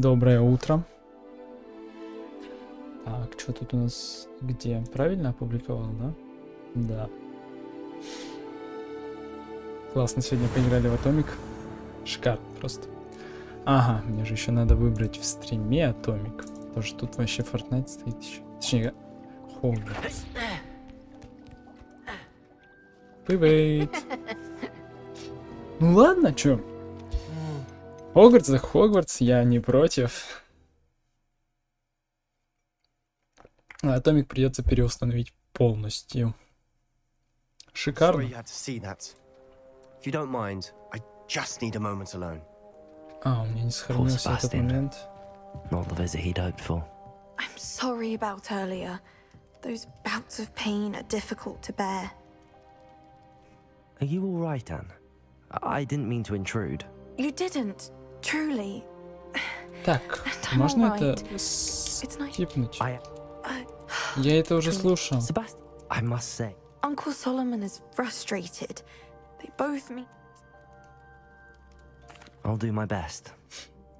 Доброе утро. Так, что тут у нас? Где? Правильно опубликовал, да? Да. Классно, сегодня поиграли в Атомик. Шикарно просто. Ага, мне же еще надо выбрать в стриме Атомик. Потому что тут вообще Fortnite стоит еще. Точнее, Хогвартс. Привет. Ну ладно, чё? Хогвартс за Хогвартс, я не против. А Атомик придется переустановить полностью. Шикарно. А, у меня не сохранился этот момент. I'm sorry about earlier. Those bouts of pain are difficult to bear. Are you all right, Anne? I didn't mean to intrude. You didn't, truly. Так, можно это скипнуть? Я это уже слушал. Sebastian, I must say. Uncle Solomon is frustrated. They both mean. I'll do my best.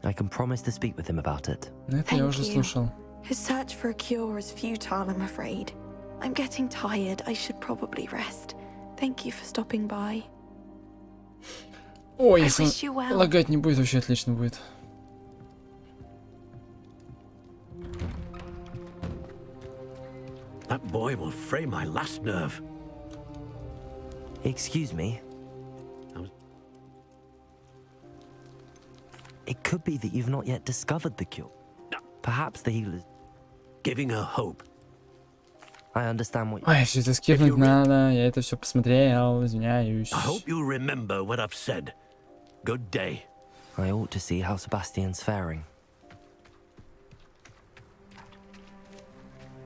I can promise to speak with him about it. Это я уже слушал. His search for a cure is futile, I'm afraid. I'm getting tired. I should probably rest. Thank you for stopping by. Ой, если лагать не будет, вообще отлично будет. That boy will fray my last nerve. Excuse me. It could be that you've not yet discovered the cure. Perhaps the healer. Giving her hope. I understand what. Ой, все это скипнуть надо. Я это все посмотрел, извиняюсь. I hope you'll remember what I've said. Good day. I ought to see how Sebastian's faring.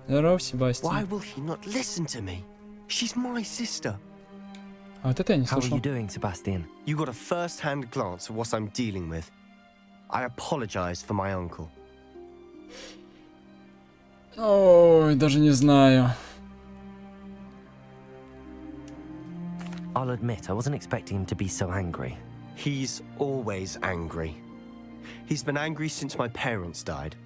Здорово, Себастьян. Why will he not listen to me? She's my sister. А вот это я не How are слышал. you doing, Sebastian? You got a first-hand glance at what I'm dealing with. I apologize for my uncle. Ой, даже не знаю. I'll admit, I wasn't expecting him to be so angry. He's always angry. He's been angry since my parents died.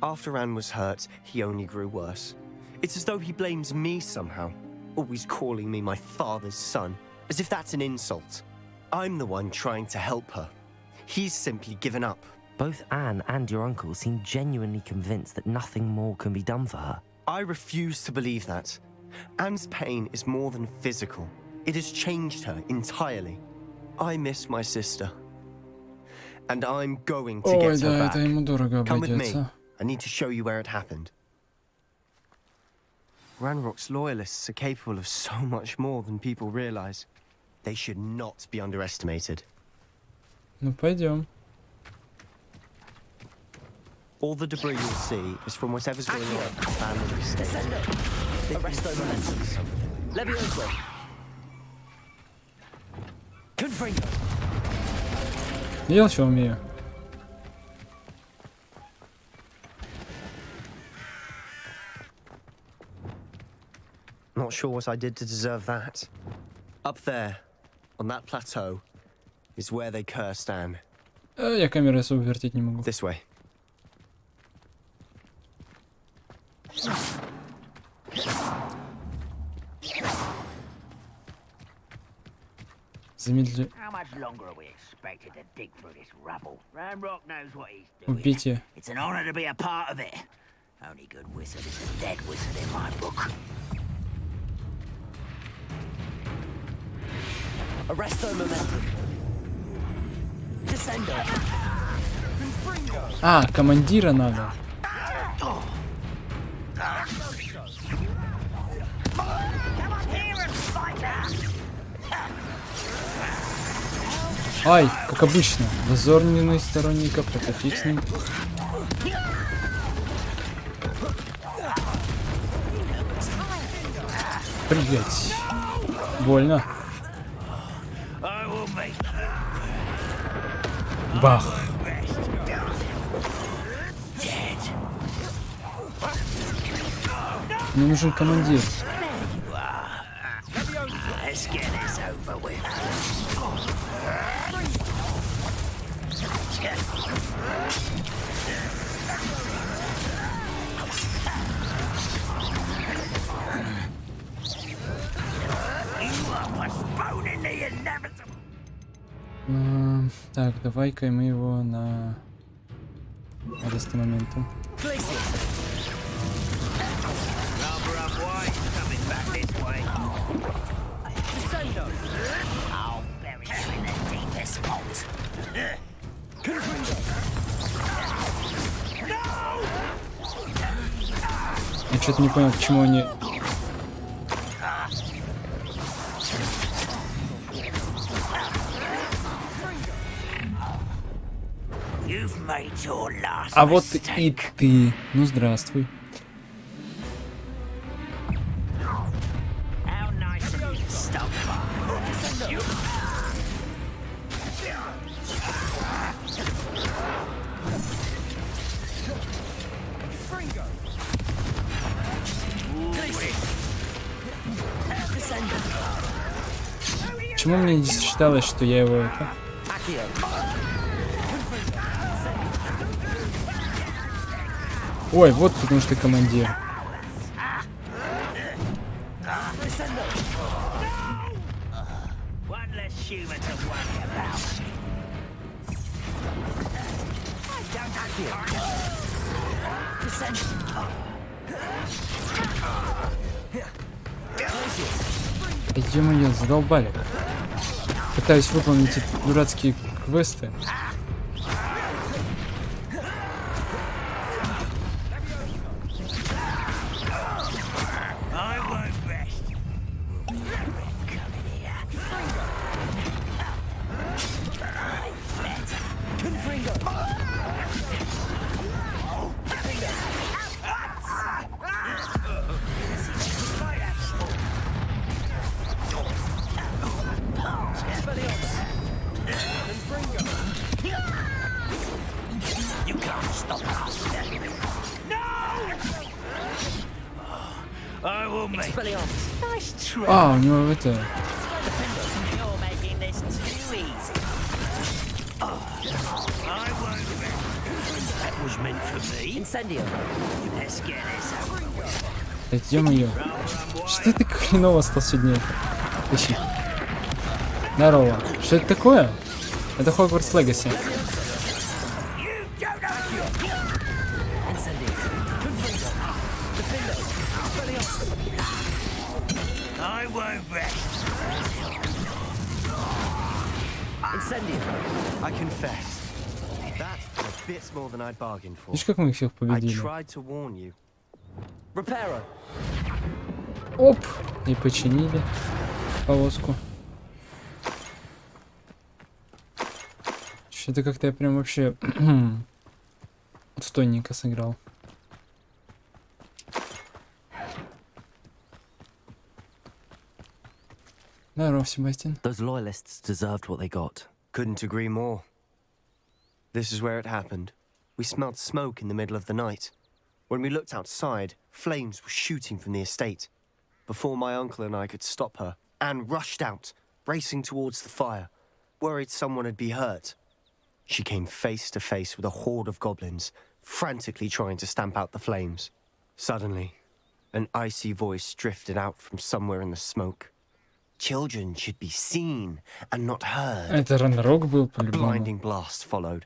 After Anne was hurt, he only grew worse. It's as though he blames me somehow, always calling me my father's son, as if that's an insult. I'm the one trying to help her. He's simply given up. Both Anne and your uncle seem genuinely convinced that nothing more can be done for her. I refuse to believe that. Anne's pain is more than physical. It has changed her entirely. I miss my sister. And I'm going to Ой, get her да, back. это ему дорого Come with me. обойдется. I need to show you where it happened. Ranrock's loyalists are capable of so much more than people realize. They should not be underestimated. Ну, пойдем. All the debris you'll see is from whatever's going on at the family estate. Arrest those momentos. Levioso. Confringo. Я что умею. Not sure what I did to deserve that. Up there, on that plateau, is where they cursed Anne. Я камеру особо вертеть не могу. This way. Замедли... How much longer are we expected to dig through this rubble? Ranrock knows what he's doing. Убейте. It's an honor to be a part of it. Only good wizard is a dead wizard in my book. Arresto momentum. Descendo. А, командира надо. Ай, как обычно. Дозорный сторонников, это фиг с ним. Блять. Больно. Бах. Мне нужен командир. Так, давай-ка мы его на este моменту. Rubber up white, coming back this way. I'll bury you in the deepest vault. Я что-то не понял, почему они... You've made your last А вот и mistake. ты. Ну, здравствуй. How nice of you to stop by. Почему мне не считалось, что я его это... Ой, вот потому что командир. One less human to worry about. Ё-моё, задолбали. Пытаюсь выполнить эти дурацкие квесты. I won't rest. Come in here. You can't stop us. I will make nice try. А, у него это... You're making this too easy. I won't rest. That was meant for me. Incendio. Let's get this over with. Ё-моё. Что ты так хреново стал сегодня? Тащи. Здорово. Что это такое? Это Hogwarts Legacy. I won't rest. Incendio. I confess. That's a bit more than I'd bargained for. Видишь, как мы их всех I победили? tried to warn you. Reparo. Оп! И починили повозку. Что-то как-то я прям вообще отстойненько сыграл. Здорово, Себастьян. Those loyalists deserved what they got. Couldn't agree more. This is where it happened. We smelled smoke in the middle of the night. When we looked outside, flames were shooting from the estate. Before my uncle and I could stop her, Anne rushed out, racing towards the fire, worried someone would be hurt. She came face to face with a horde of goblins, frantically trying to stamp out the flames. Suddenly, an icy voice drifted out from somewhere in the smoke. Children should be seen and not heard. Это Ранрок был, A по-любому. blinding blast followed.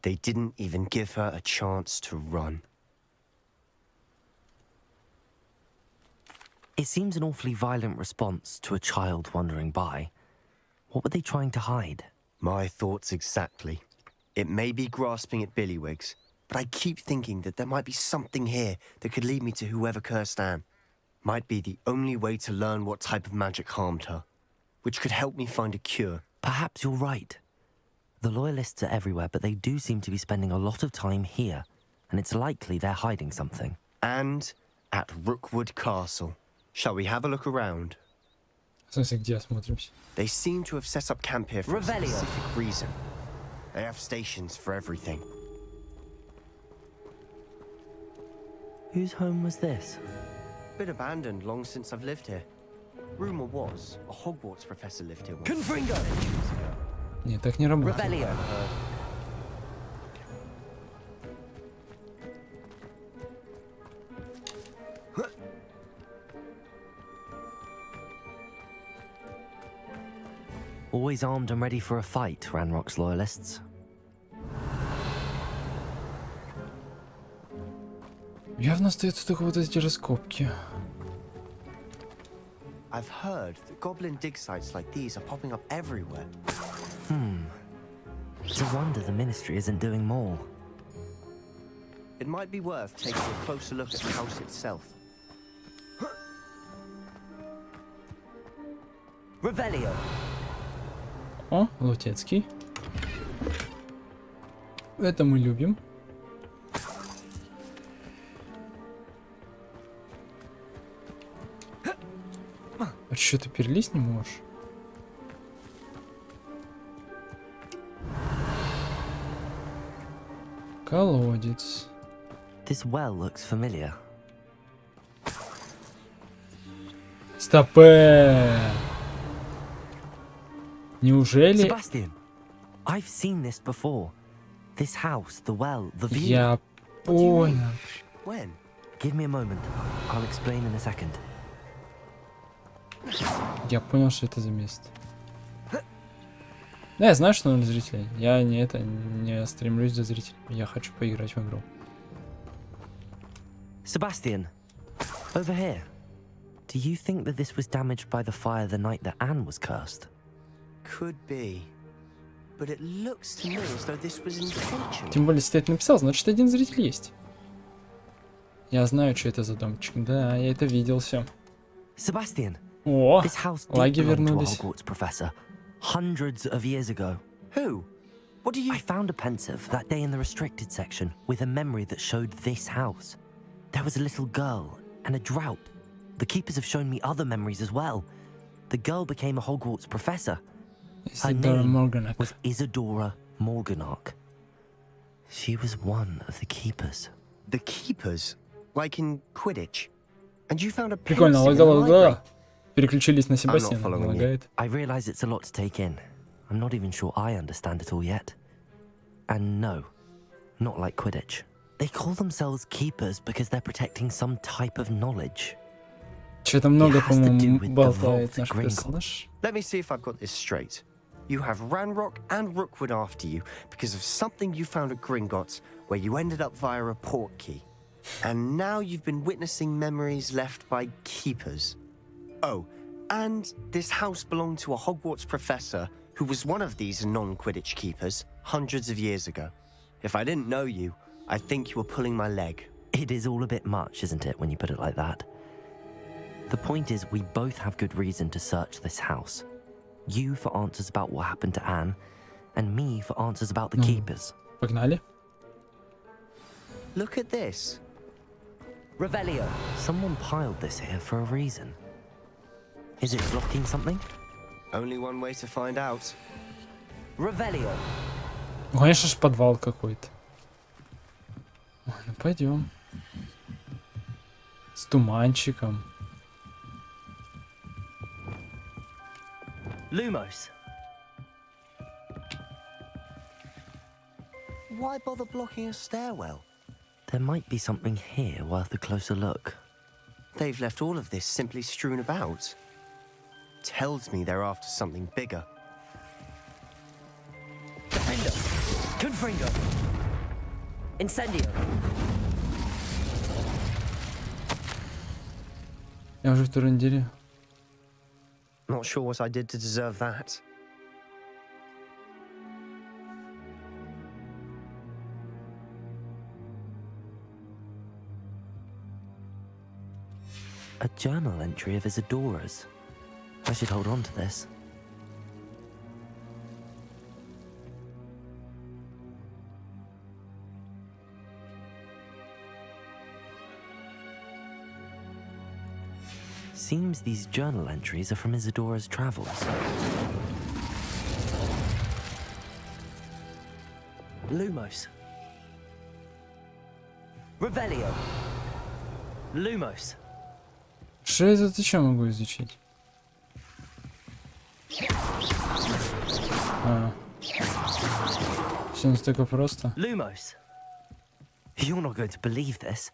They didn't even give her a chance to run. It seems an awfully violent response to a child wandering by. What were they trying to hide? My thoughts exactly. It may be grasping at Billywigs, but I keep thinking that there might be something here that could lead me to whoever cursed Anne. Might be the only way to learn what type of magic harmed her, which could help me find a cure. Perhaps you're right. The loyalists are everywhere, but they do seem to be spending a lot of time here, and it's likely they're hiding something. And at Rookwood Castle. Shall we have a look around? В смысле, где осмотримся? They seem to have set up camp here for a Revelio. specific reason. They have stations for everything. Whose home was this? Been abandoned long since I've lived here. Rumor was a Hogwarts professor lived here once. Confringo. Нет, так не работает. Revelio. Always armed and ready for a fight, Ranrock's loyalists. Явно остаются только вот эти раскопки. I've heard that goblin dig sites like these are popping up everywhere. It's a wonder the Ministry isn't doing more. It might be worth taking a closer look at the house itself. Revelio. О, Лутецкий. Это мы любим. А что, ты перелезть не можешь? Колодец. This well looks familiar. Стопэ! Неужели... Sebastian, I've seen this before. This house, the well, the view. Я понял. When? Give me a moment. I'll explain in a second. Я понял, что это за место. Да, я знаю, что 0 зрителей. Я не стремлюсь за зрителей. Я хочу поиграть в игру. Sebastian, over here. Do you think that this was damaged by the fire the night that Anne was cursed? Could be. But it looks to me as though this was intentional. Тем более, если ты это написал, значит, один зритель есть. Я знаю, что это за домчик. Да, я это видел все. Sebastian, О, this house did лаги belong to a вернулись. Hogwarts professor hundreds of years ago. Who? What do you... I found a pensive that day in the restricted section with a memory that showed this house. There was a little girl and a drought. The keepers have shown me other memories as well. The girl became a Hogwarts professor. Her Isidora name Morganach. was Isadora Morganach. She was one of the keepers. The keepers? Like in Quidditch? And you found a Прикольно, pensive in the library? лагало. Переключились на Себастьяна. following you. Лагает. I realize it's a lot to take in. I'm not even sure I understand it all yet. And no, not like Quidditch. They call themselves keepers because they're protecting some type of knowledge. Что-то много, It has to do по-моему, with the болтает vault наш at Gringotts. персонаж. Let me see if I've got this straight. You have Ranrock and Rookwood after you because of something you found at Gringotts where you ended up via a port key. And now you've been witnessing memories left by keepers. Oh, and this house belonged to a Hogwarts professor who was one of these non-Quidditch keepers hundreds of years ago. If I didn't know you, I think you were pulling my leg. It is all a bit much, isn't it, when you put it like that? The point is, we both have good reason to search this house. You for answers about what happened to Anne, and me for answers about the keepers. Погнали. Look at this. Revelio. Someone piled this here for a reason. Is it blocking something? Only one way to find out. Revelio. Ну, конечно же, подвал какой-то. Ой, ну пойдем. С туманчиком. Lumos. Why bother blocking a stairwell? There might be something here worth a closer look. They've left all of this simply strewn about. Tells me they're after something bigger. Defender. Confringo. Incendio. Я уже второй неделе. Not sure what I did to deserve that. A journal entry of Isadora's. I should hold on to this. Seems these journal entries are from Isadora's travels. Lumos. Revelio. Lumos. Что я тут еще могу изучить? Все настолько просто. Lumos. You're not going to believe this.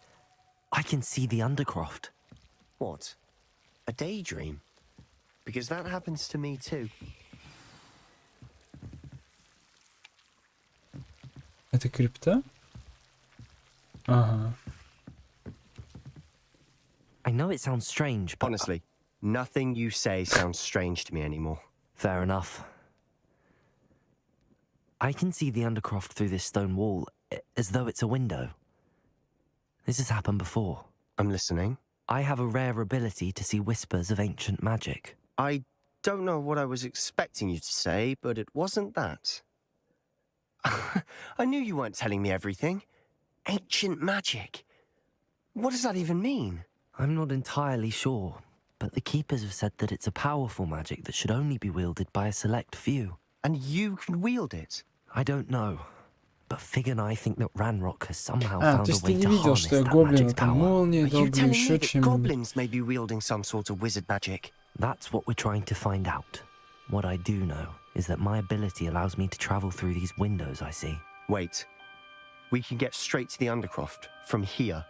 I can see the Undercroft. What? A daydream? Because that happens to me too. Это крипта? Ага. I know it sounds strange, but Honestly, nothing you say sounds strange to me anymore. fair enough. I can see the Undercroft through this stone wall, as though it's a window. This has happened before. I'm listening. I have a rare ability to see whispers of ancient magic. I don't know what I was expecting you to say, but it wasn't that. I knew you weren't telling me everything. Ancient magic. What does that even mean? I'm not entirely sure, but the Keepers have said that it's a powerful magic that should only be wielded by a select few. And you can wield it? I don't know, but Fig and I think that Ranrock has somehow А, found то a есть ты way не to видел, harness что я that гоблина magic's там power. молнией Are you долблю, telling me еще that чем... goblins may be wielding some sort of wizard magic? That's what we're trying to find out. What I do know is that my ability allows me to travel through these windows I see. Wait. We can get straight to the Undercroft from here.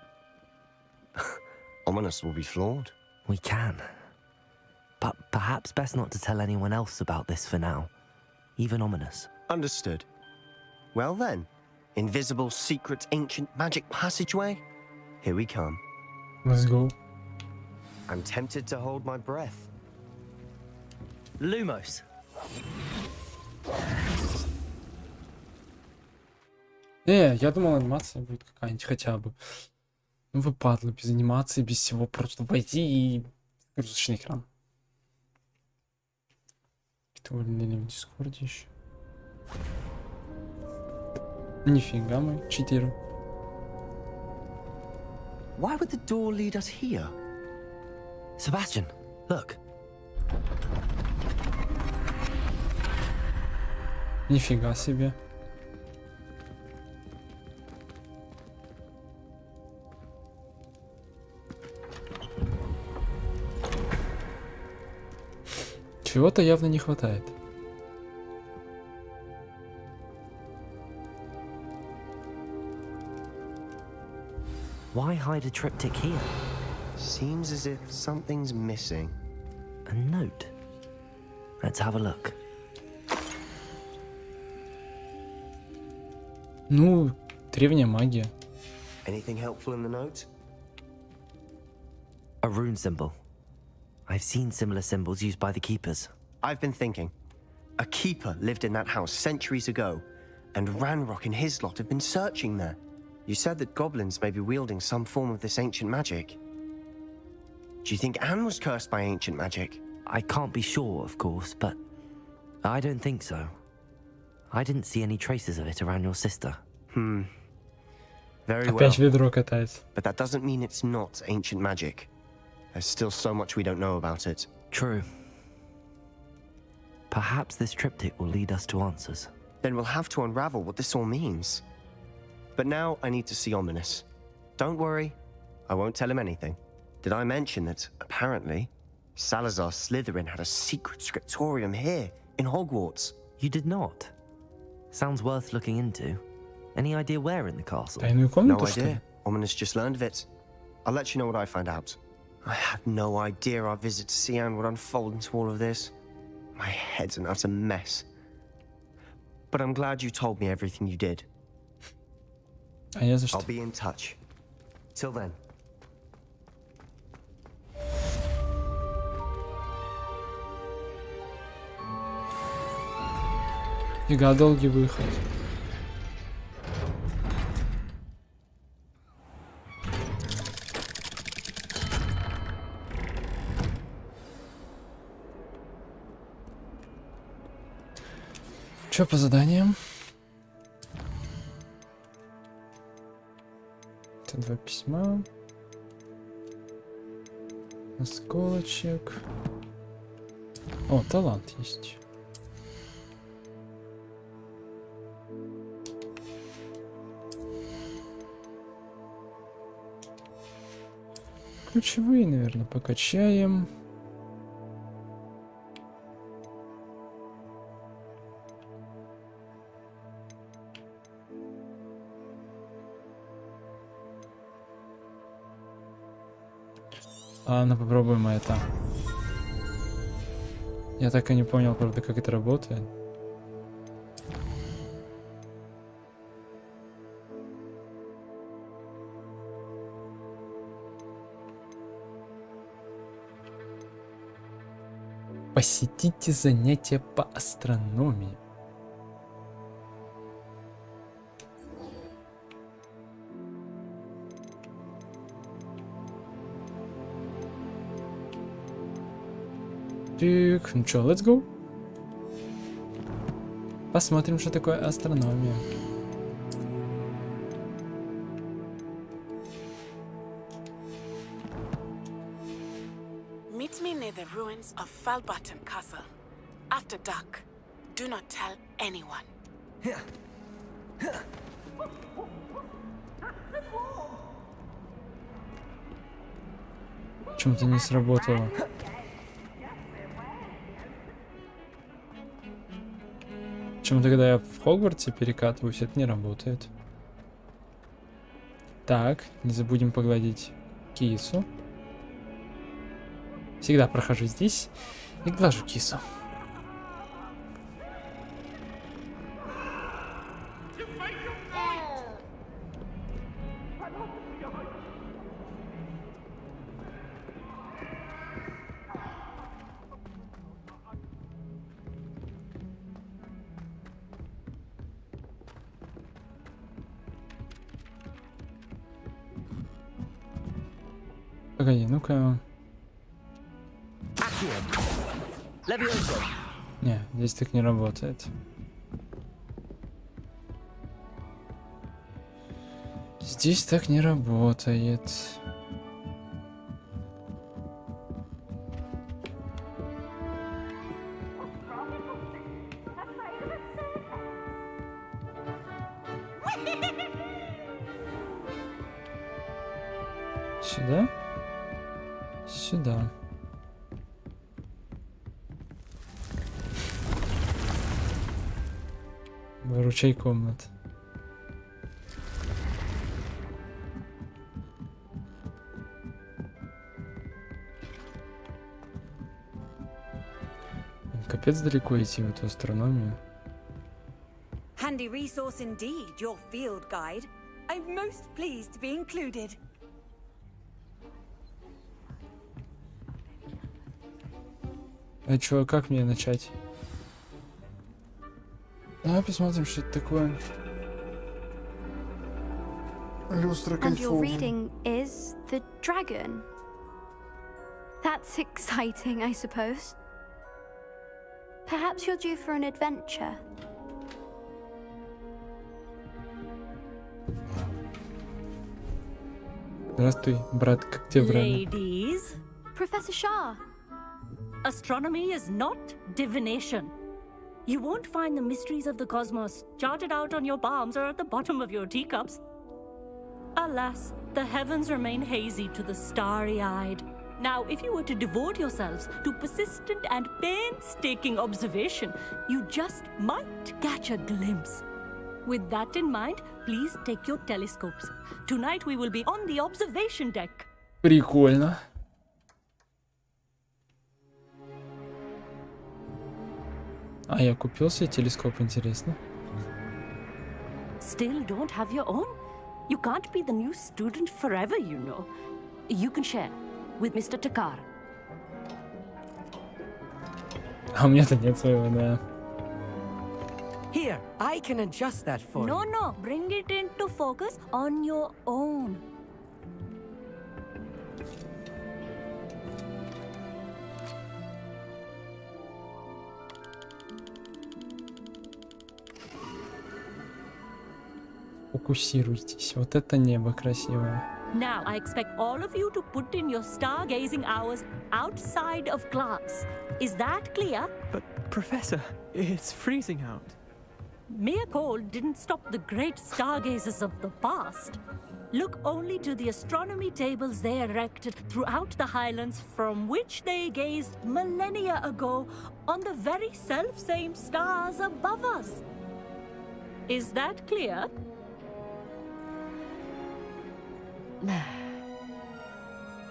Ominous will be floored. We can. But perhaps best not to tell anyone else about this for now. Even Ominous. Understood. Well then, invisible, secret, ancient magic passageway? Here we come. Let's go. I'm tempted to hold my breath. Lumos. Я думал, анимация будет какая-нибудь хотя бы. Ну вы падлы, без анимации, без всего, просто войти и загрузочный экран. Кто увольнили в Дискорде еще? Нифига мы, читеры. Why would the door lead us here? Sebastian, look. Нифига себе. Чего-то явно не хватает. Why hide a triptych here? Seems as if something's missing. A note. Let's have a look. Ну, древняя магия. Anything helpful in the note? A rune symbol. I've seen similar symbols used by the Keepers. I've been thinking. A keeper lived in that house centuries ago, and Ranrock and his lot have been searching there. You said that goblins may be wielding some form of this ancient magic. Do you think Anne was cursed by ancient magic? I can't be sure, of course, but I don't think so. I didn't see any traces of it around your sister. Very well. Опять ведро катается. But that doesn't mean it's not ancient magic. There's still so much we don't know about it. True. Perhaps this triptych will lead us to answers. Then we'll have to unravel what this all means. But now I need to see Ominous. Don't worry, I won't tell him anything. Did I mention that, apparently, Salazar Slytherin had a secret scriptorium here, in Hogwarts? You did not. Sounds worth looking into. Any idea where in the castle? Тайную No комнату, что ли? idea. Ominous just learned of it. I'll let you know what I find out. I had no idea our visit to Sian would unfold into all of this. My head's an utter mess. But I'm glad you told me everything you did. А я за что? I'll be in touch. Till then. Фига, долгий выход. Чё по заданиям? Это 2 письма. Осколочек. О, талант есть. Ключевые, наверное, покачаем. Ладно, попробуем это. Я так и не понял, правда, как это работает. Посетите занятия по астрономии. Так, ну чё, let's go. Посмотрим, что такое астрономия. Meet me near the ruins of Falbutton Castle. After dark. Do not tell anyone. Почему-то не сработало. Почему-то, когда я в Хогвартсе перекатываюсь, это не работает. Так, не забудем погладить кису. Всегда прохожу здесь и глажу кису. Погоди, ну-ка. Не, здесь так не работает. Здесь так не работает. Сюда? Сюда. Выручай комнат. Капец далеко идти в эту астрономию. Handy resource indeed, your field guide. I'm most pleased to be included. А чё, как мне начать? Давай посмотрим, что это такое. Люстра And your кайфовая. reading is The Dragon. That's exciting, I suppose. Perhaps you're due for an adventure. Здравствуй, брат, как тебе время? Ladies, Professor Shah. astronomy is not divination. You won't find the mysteries of the cosmos charted out on your palms or at the bottom of your teacups. Alas, the heavens remain hazy to the starry-eyed. Now, if you were to devote yourselves to persistent and painstaking observation, you just might catch a glimpse. With that in mind, please take your telescopes. Tonight we will be on the observation deck. Прикольно. А я купил себе телескоп, интересно. Still don't have your own? You can't be the new student forever, you know. You can share with Mr. Takar. А у меня-то нет своего, да. Here, I can adjust that for No, you. no, bring it into focus on your own. Фокусируйтесь. Вот это небо красивое. Now, I expect all of you to put in your stargazing hours outside of class. Is that clear? But, Professor, it's freezing out. Mere cold didn't stop the great stargazers of the past. Look only to the astronomy tables they erected throughout the highlands from which they gazed millennia ago on the very self-same stars above us. Is that clear?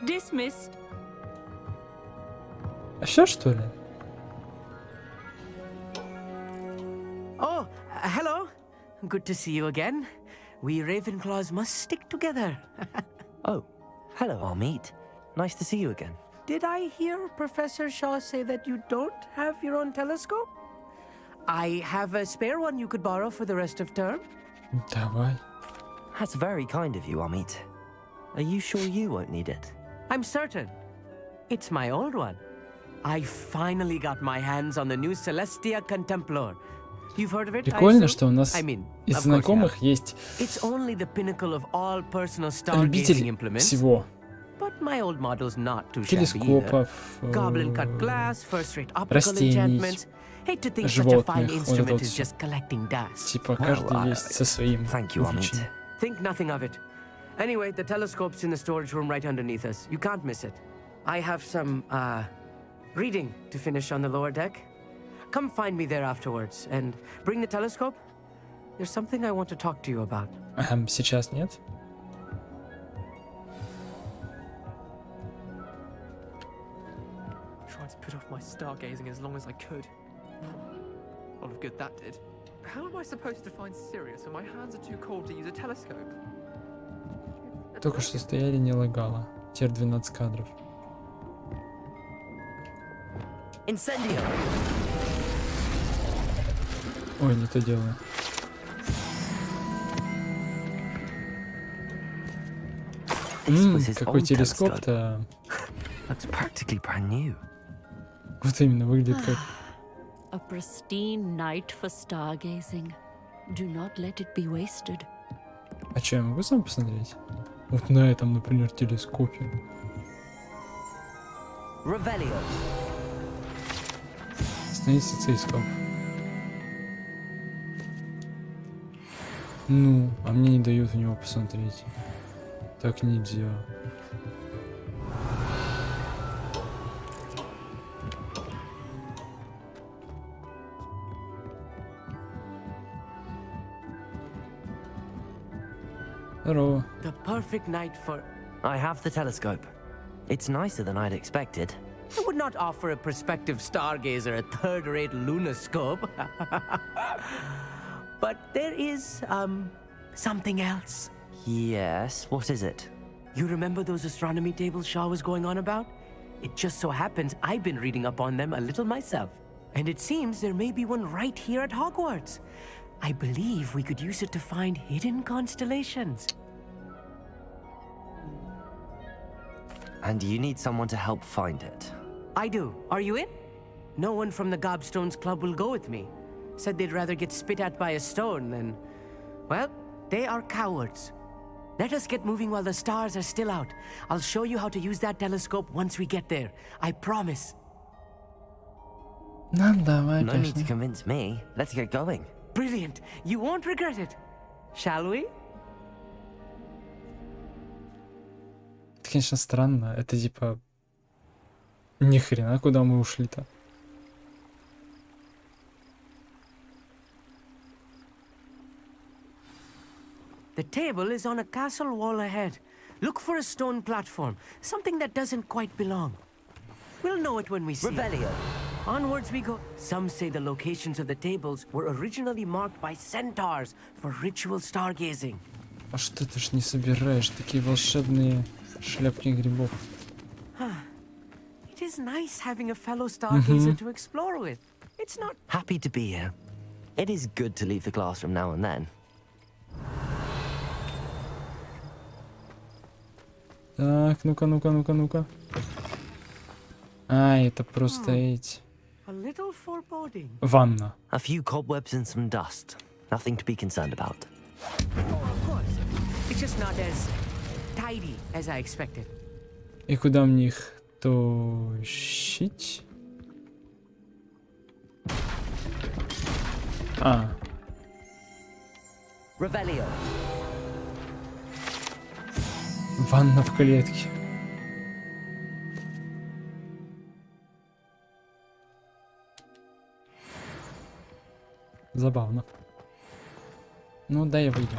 Dismissed. А все, что ли? Oh, hello. Good to see you again. We Ravenclaws must stick together. Oh, hello, Immeet. Nice to see you again. Did I hear Professor Shaw say that you don't have your own telescope? I have a spare one you could borrow for the rest of term. Давай. That's very kind of you, Amit. Are you sure you won't need it? I'm certain. It's my old one. I finally got my hands on the new Celestia Contemplar. You've heard of it? Прикольно, что у нас I mean, из of course you знакомых have. есть It's only the pinnacle of all personal stargazing любитель implements. всего. But my old model's not too shabby either. Телескопов, Goblin cut glass, first-rate optical растений, enchantments. Hate to think such a fine животных, вот это instrument вот is всё. just collecting dust. Типа каждый есть со своим Thank you, Amit. увлечением. Think nothing of it. Anyway, the telescope's in the storage room right underneath us. You can't miss it. I have some, reading to finish on the lower deck. Come find me there afterwards and bring the telescope. There's something I want to talk to you about. Сейчас нет? Tried to put off my stargazing as long as I could. A lot of good that did. How am I supposed to find Sirius when my hands are too cold to use a telescope? Только что стояли, не лагало. Теперь 12 кадров. Incendio! Ой, не то делаю. Какой телескоп-то. Looks practically brand new. Вот именно, выглядит как... A pristine night for stargazing. Do not let it be wasted. А что, я могу сам посмотреть? Вот на этом, например, телескопе. Revelio. Становится телескоп. Ну, а мне не дают в него посмотреть. Так нельзя. Здорово. The perfect night for... I have the telescope. It's nicer than I'd expected. I would not offer a prospective stargazer a third-rate lunoscope. But there is, something else. Yes, what is it? You remember those astronomy tables Shaw was going on about? It just so happens I've been reading up on them a little myself. And it seems there may be one right here at Hogwarts. I believe we could use it to find hidden constellations. And you need someone to help find it. I do. Are you in? No one from the Gobstones Club will go with me. Said they'd rather get spit at by a stone than... Well, they are cowards. Let us get moving while the stars are still out. I'll show you how to use that telescope once we get there. I promise. Ну, давай, No need to convince me. Let's get going. Brilliant. You won't regret it. Shall we? Это, конечно, странно. Это типа... Ни хрена, куда мы ушли-то? The table is on a castle wall ahead. Look for a stone platform. Something that doesn't quite belong. We'll know it when we see it. Revelio. Onwards we go. Some say the locations of the tables were originally marked by centaurs for ritual stargazing. А что ты ж не собираешь? Такие волшебные шляпки грибов. It is nice having a fellow stargazer to explore with. It's not... Happy to be here. It is good to leave the classroom now and then. Так, ну-ка, ну-ка, ну-ка, ну-ка. А, это просто эти... A little foreboding. Ванна. A few cobwebs and some dust. Nothing to be concerned about. Oh, of course. It's just not as tidy as I expected. И куда мне их тащить? А. Revelio. Ванна в клетке. Забавно. Ну, да, я выйду.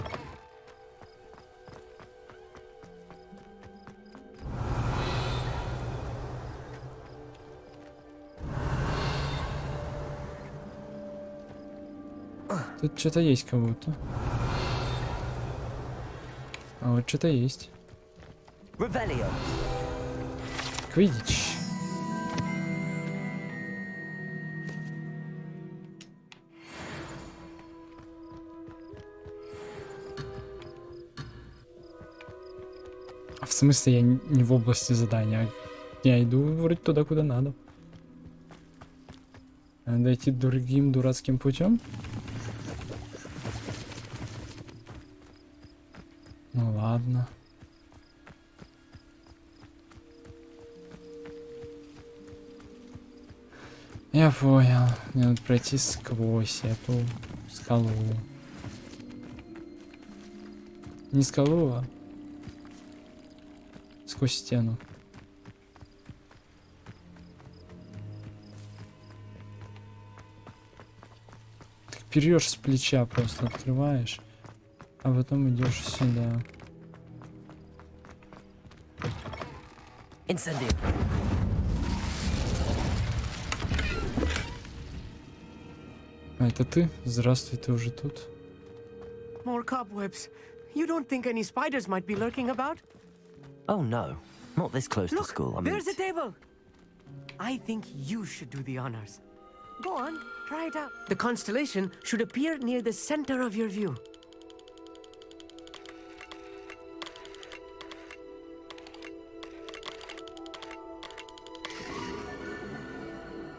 Тут что-то есть как будто. А вот что-то есть. Revelio. Квиддич. смысле я не в области задания? Я иду вроде туда, куда надо. Надо идти другим дурацким путем? Ну ладно. Я понял. Мне надо пройти сквозь эту скалу. Не скалу, а сквозь стену. Так берешь с плеча, просто открываешь, а потом идешь сюда. Incendio. А это ты? Здравствуй, ты уже тут? More cobwebs. You don't think any spiders might be lurking about? Oh no, not this close to Look, school. I mean, there's a table. I think you should do the honors. Go on, try it out. The constellation should appear near the center of your view.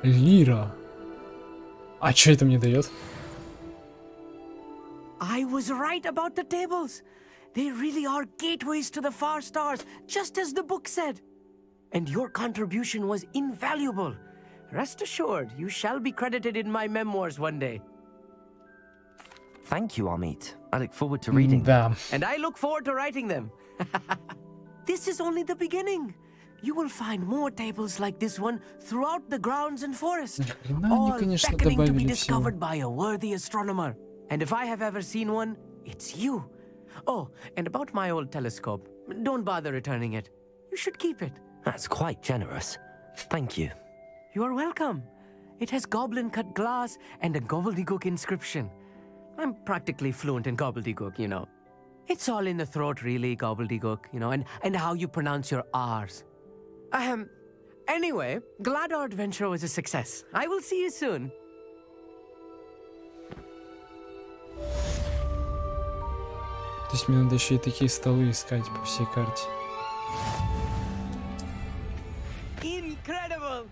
Лира. А что это мне дает? I was right about the tables. They really are gateways to the far stars, just as the book said. And your contribution was invaluable. Rest assured, you shall be credited in my memoirs one day. thank you, Amit. I look forward to reading. Да. And I look forward to writing them. This is only the beginning. You will find more tables like this one throughout the grounds and forest, all beckoning to be discovered by a worthy astronomer. And if I have ever seen one, it's you. Oh, and about my old telescope, don't bother returning it. You should keep it. That's quite generous. Thank you. You are welcome. It has goblin-cut glass and a gobbledygook inscription. I'm practically fluent in gobbledygook, you know. It's all in the throat, really, gobbledygook, you know, and how you pronounce your R's. Anyway, glad our adventure was a success. I will see you soon. То есть мне надо еще и такие столы искать по всей карте. Incredible!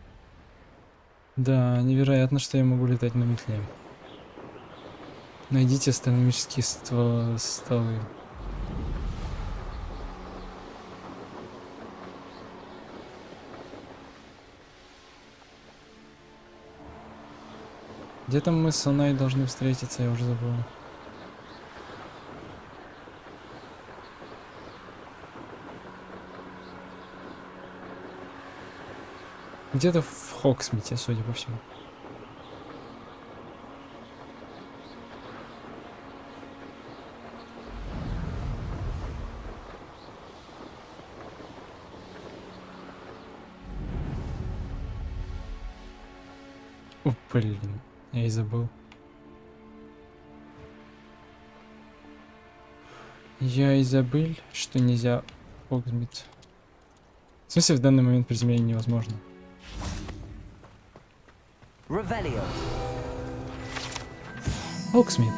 Да, невероятно, что я могу летать на метле. Найдите астрономические столы. Где там мы с Основной должны встретиться, я уже забыл. Где-то в Хогсмите, судя по всему. О, блин, я и забыл. Я и забыл, что нельзя Хогсмит. В смысле, в данный момент приземление невозможно. Revelio. Хогсмит.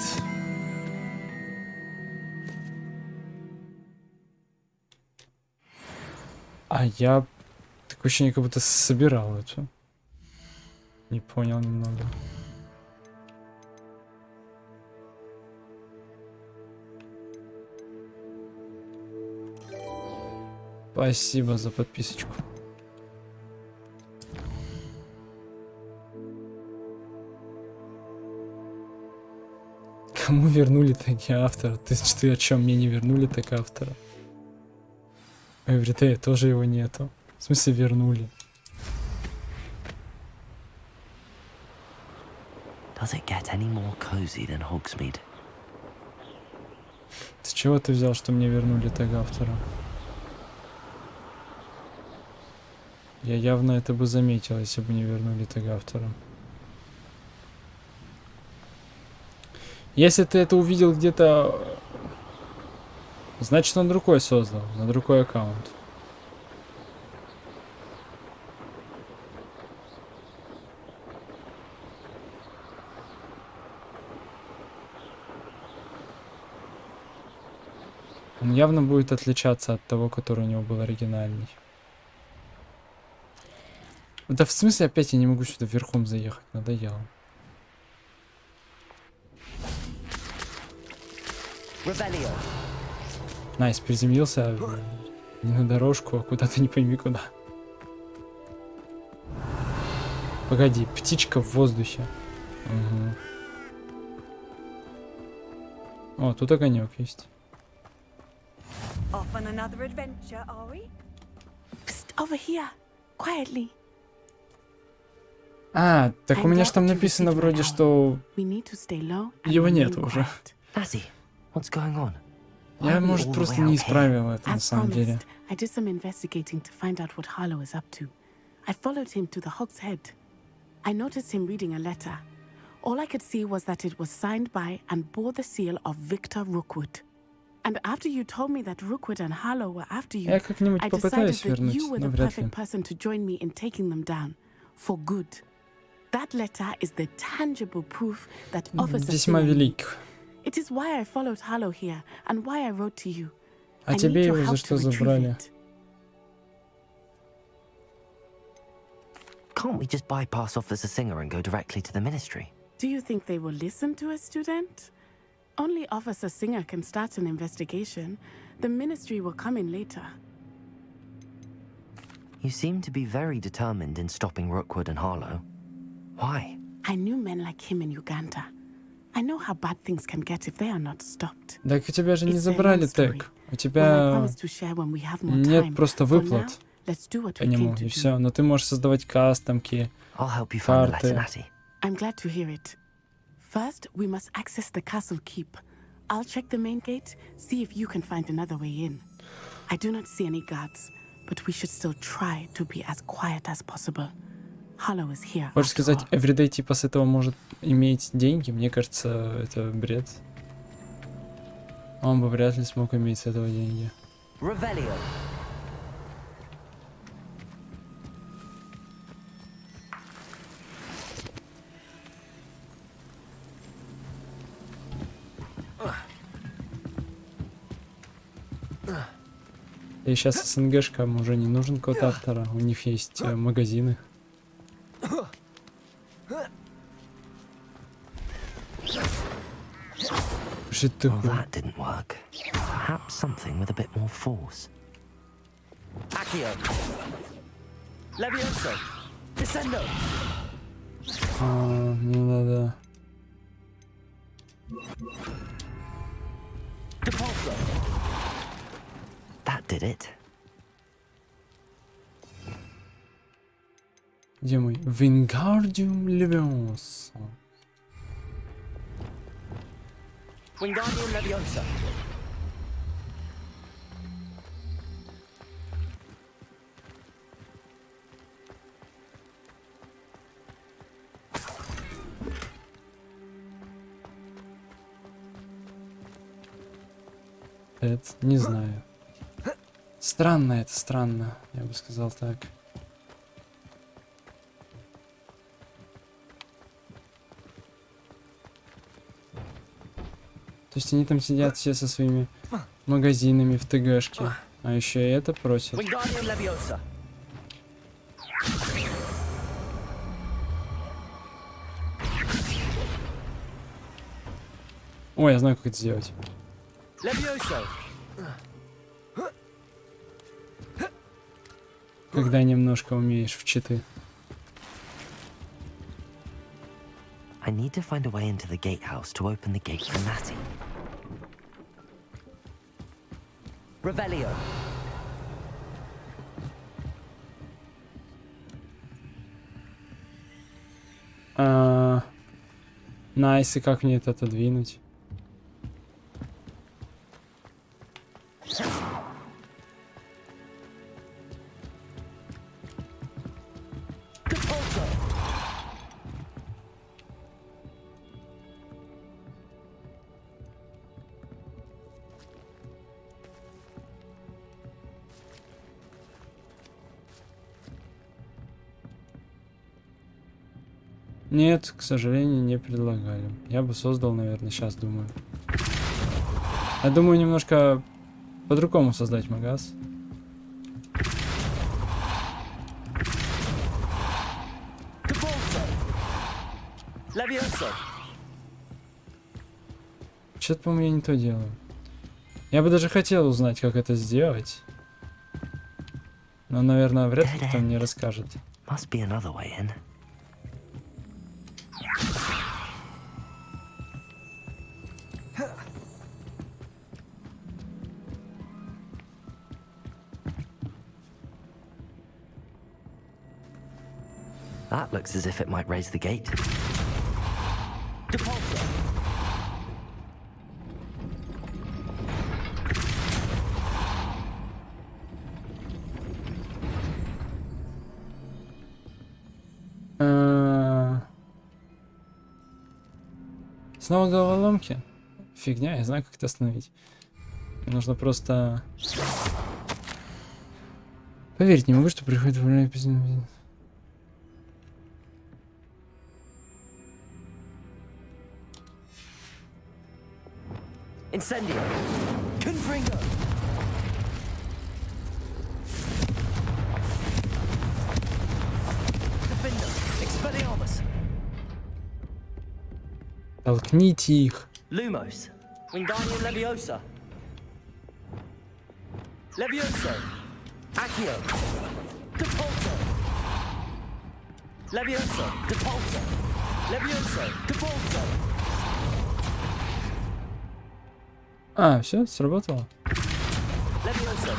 А я такое ощущение, как будто собирал эту. Не понял немного. Спасибо за подписочку. Кому вернули таги автора? Ты о чем? Мне не вернули так автора? Everyday тоже его нету. В смысле вернули? Does it get any more cozy than Hogsmeade? С чего ты взял, что мне вернули так автора? Я явно это бы заметил, если бы не вернули так автора. Если ты это увидел где-то, значит он другой создал, на другой аккаунт. Он явно будет отличаться от того, который у него был оригинальный. Да в смысле опять я не могу сюда верхом заехать? Надоело. Найс, приземлился не на дорожку, а куда-то не пойми куда. Погоди, птичка в воздухе. Угу. О, тут огонек есть. Off on another adventure, are we? Psst, over here, quietly. А, так у меня же там написано вроде, что его нет уже. What's going on? Я, может, просто не исправил это на самом деле. I did some investigating to find out what Harlow is up to. I followed him to the Hog's Head. I noticed him reading a letter. All I could see was that it was signed by and bore the seal of Victor Rookwood. And after you told me that Rookwood and Harlow were after you, I decided that you were the perfect person to join me in taking them down for good. That letter is the tangible proof that Officer Singer. It is why I followed Harlow here and why I wrote to you. А тебе его за что забрали? Can't we just bypass Officer Singer and go directly to the ministry? Do you think they will listen to a student? Only Officer Singer can start an investigation. The ministry will come in later. You seem to be very determined in stopping Rookwood and Harlow. Why? I knew men like him in Uganda. I know how bad things can get if they are not stopped. Так у тебя же не забрали тег. У тебя нет просто выплат по нему, и все. Но ты можешь создавать кастомки, карты. I'm glad to hear it. First, we must access the castle keep. I'll check the main gate, see if you can find another way in. I do not see any guards, but we should still try to be as quiet as possible. Harlow is here. Хочешь сказать, Everyday типа с этого может иметь деньги? Мне кажется, это бред. Он бы вряд ли смог иметь с этого деньги. И сейчас СНГшкам уже не нужен код автора, у них есть магазины. Well, that didn't work. Perhaps something with a bit more force. Accio. Levioso. Descendo. Ну да. Depulso. That did it. Где мой? Wingardium Leviosa. Wingardium Leviosa. Это не знаю. Странно это, странно, я бы сказал так. То есть они там сидят все со своими магазинами в ТГшке, а еще и это просят. Ой, я знаю, как это сделать. Когда немножко умеешь в читы. I need to find a way into the gatehouse to open the gate for Natty. Revelio. Найс, и как мне это отодвинуть? Нет, к сожалению, не предлагали. Я бы создал, наверное, сейчас думаю. Я думаю, немножко по-другому создать магаз. Что-то, по-моему, я не то делаю. Я бы даже хотел узнать, как это сделать. Но, наверное, вряд ли кто мне расскажет. That looks as if it might raise the gate. Depulsor. Снова головоломки? Фигня, я знаю, как это остановить. Мне нужно просто... Поверить не могу, что приходит время... Incendio. Confringo. Defender. Expelliarmus. Толкните их. Lumos. Wingardium Leviosa. Levioso. Accio. Depulso. Levioso. Depulso. Levioso. Depulso. А, все, сработало. Levioso.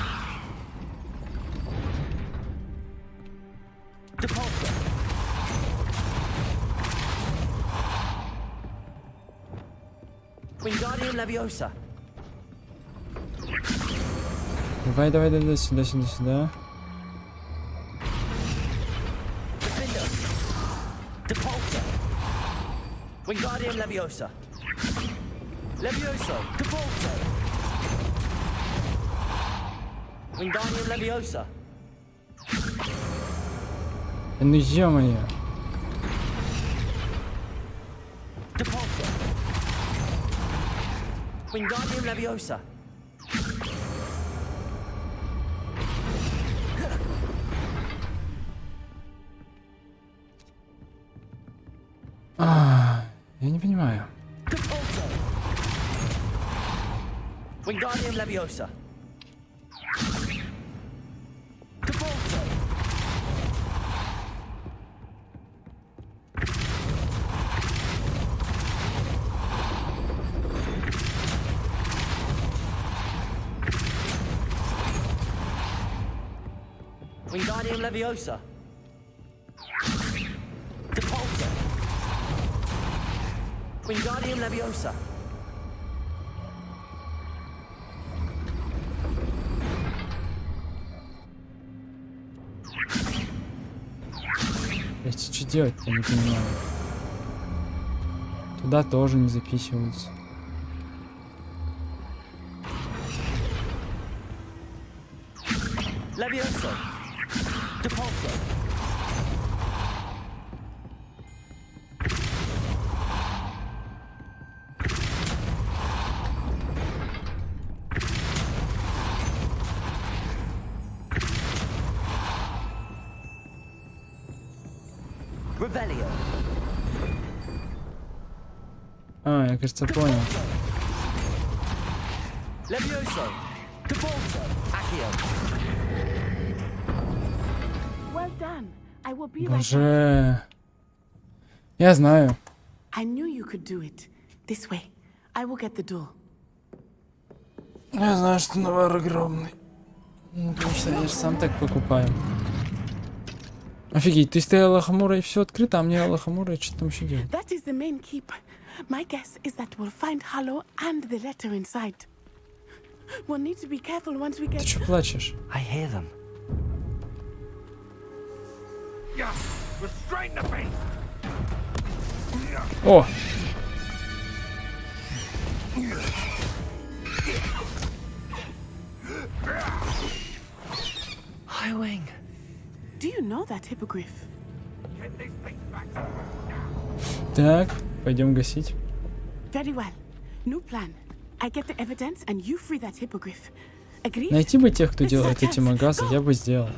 Depulso. Wingardium Leviosa. Давай, давай, давай, сюда, сюда, сюда. Defender. Depulso. Wingardium Leviosa. Levioso. Depulso. Wingardium Leviosa. Ну ё-моё. Depulso. Wingardium Leviosa. Я не понимаю. Depulso. Wingardium Leviosa. Depulso. Wingardium Leviosa. Depulso. Wingardium Leviosa. Что делать-то, не понимаю. Туда тоже не записываются. Levioso. Depulso. Revelio. А, я, кажется, понял. Levioso. Depulso. Accio. Well done. I will be right back. Боже. Я знаю. I knew you could do it. This way. I will get the door. Я знаю, что навар огромный. Ну, потому что я же сам так покупаю. Офигеть, ты стояла Лохомора и все открыто, а мне Лохомора что там еще делать? That is the main keep. My guess is that we'll find Hollow and the letter inside. We'll need to be careful once we get. Ты что плачешь? I hear them. О! Highwing. Do you know that hippogriff? Так, пойдем гасить. Very well. New plan. I get the evidence and you free that hippogriff. Agreed. Найти бы тех, кто This is делает our эти chance. магазы, я бы сделал.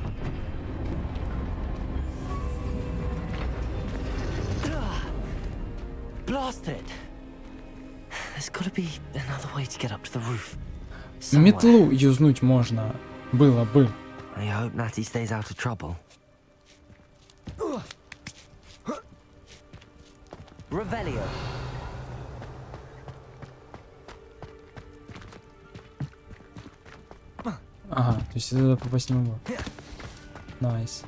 Blast it! There's got to be another way to get up to the roof. Метлу юзнуть можно. Было бы. I hope Natty stays out of trouble. Revelio. Ага, то есть я туда попасть не могу. Найс.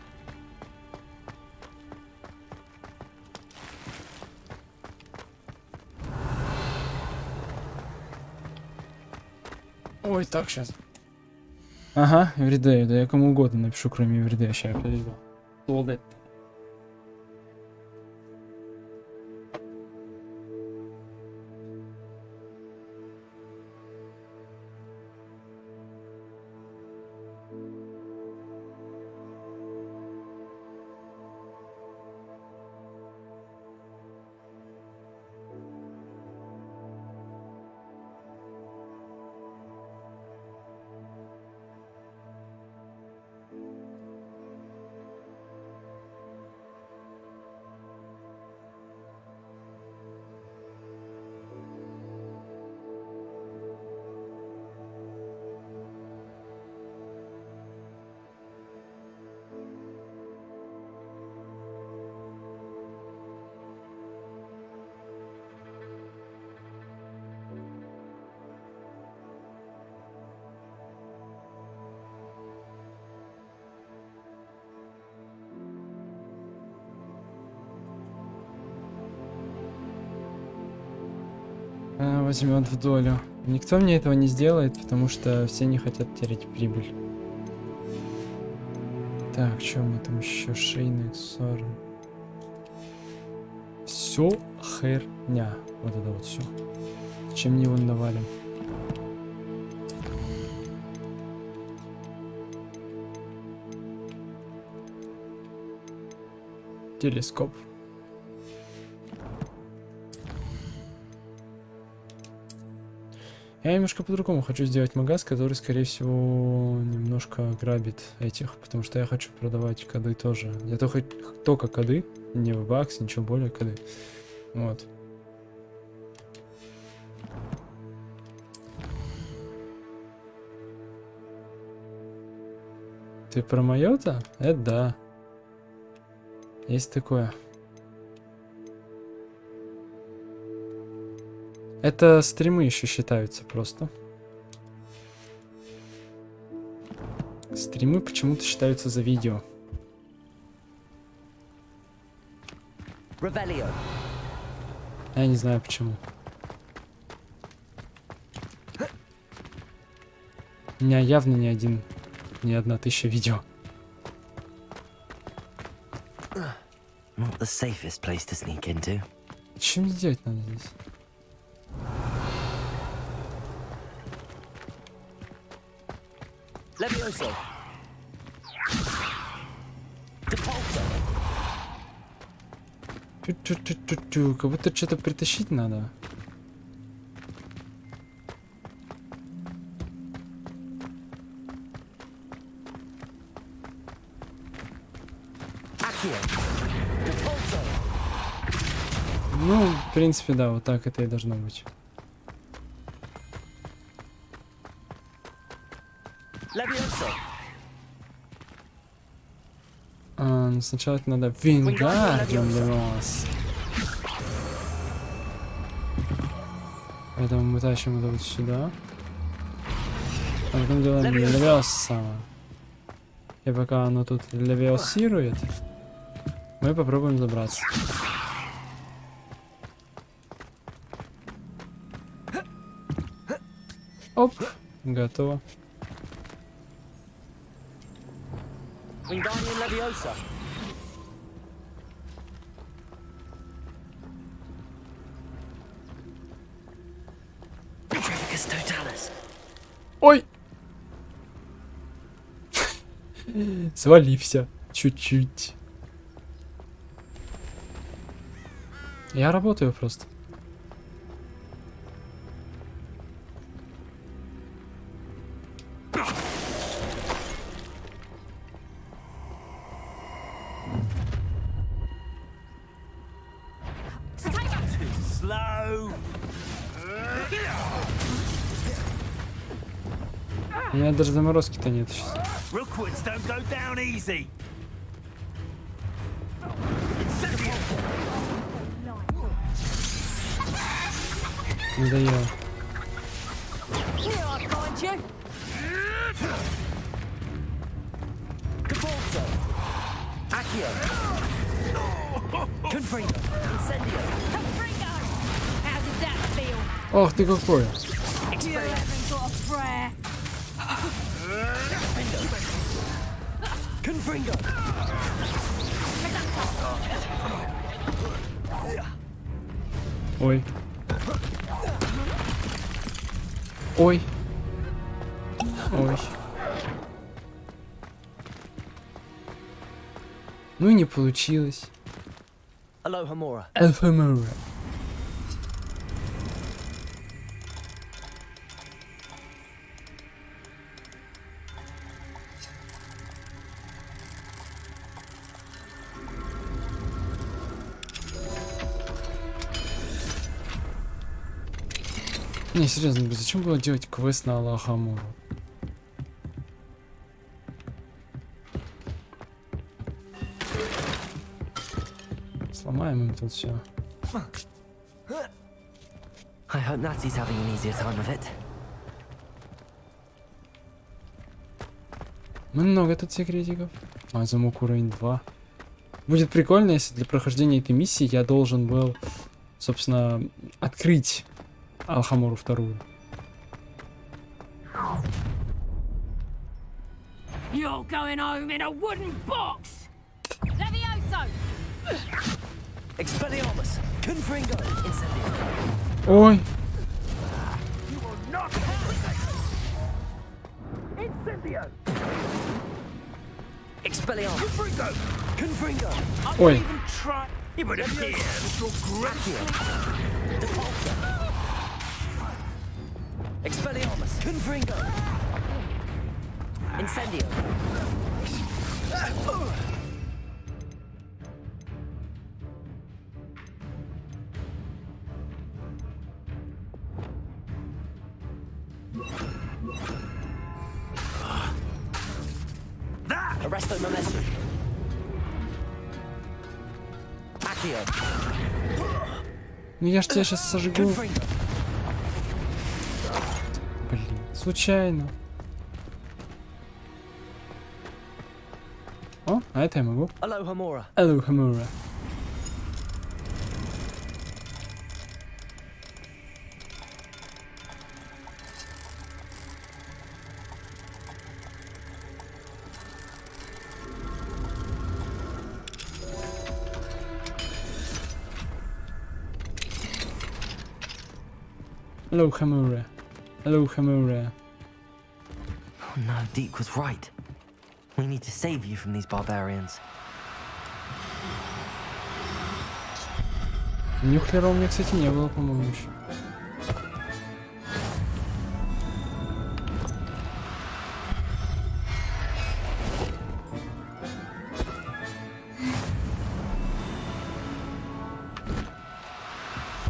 Ой, так, сейчас. Ага, everyday, да я кому угодно напишу, кроме everyday, сейчас я подойду. All возьмет в долю. Никто мне этого не сделает, потому что все не хотят терять прибыль. Так, что мы там еще? Шейный аксессуар. Все херня. Вот это вот все. Чем мне его навалим? Телескоп. Я немножко по-другому хочу сделать магаз, который, скорее всего, немножко грабит этих, потому что я хочу продавать коды тоже. Я только коды, не в бакс, ничего более коды. Вот. Ты про моё-то? Это да. Есть такое. Это стримы еще считаются просто. Стримы почему-то считаются за видео. Revelio. Я не знаю почему. У меня явно ни одна тысяча видео. Not the safest place to sneak into. Что мне делать надо здесь? Levioso. Чу-чу-чу-чу-чу. Как будто что-то притащить надо. Ну, в принципе, да, вот так это и должно быть. Ну, сначала это надо Вингардиум Левиос. Поэтому мы тащим это вот сюда. А потом делаем Левиоса. И пока оно тут левиосирует, мы попробуем забраться. Оп, готово. Ой! Свалився чуть-чуть. Я работаю просто. Slow. У меня даже заморозки-то нет сейчас. Rookwoods don't go down easy. Надоело. Ох ты какой! Ой. Ой. Ой. Ну и не получилось. Alohomora. Alohomora. Не, серьезно, зачем было делать квест на Аlohomora? Сломаем им тут все. I hope Natty's having an easier time with it. Много тут секретиков. А, замок уровень 2. Будет прикольно, если для прохождения этой миссии я должен был, собственно, открыть Alohomora вторую. You're going home in a wooden box. Levioso. Expelliarmus. Confringo. Incendio. Ой. You will not. Incendio. Expelliarmus. Confringo. Confringo. Ой. It would appear that your Accio. Defaulter. Expelliarmus. Confringo. Incendio. Arresto momentum. Accio. Ну я ж тебя сейчас сожгу. Confringo. Блин, случайно. О, а это я могу. Alohomora. Alohomora. Alohomora. Alohomora. Oh no, Deke was right. We need to save you from these barbarians. Нюхлера у меня, кстати, не было, по-моему, еще.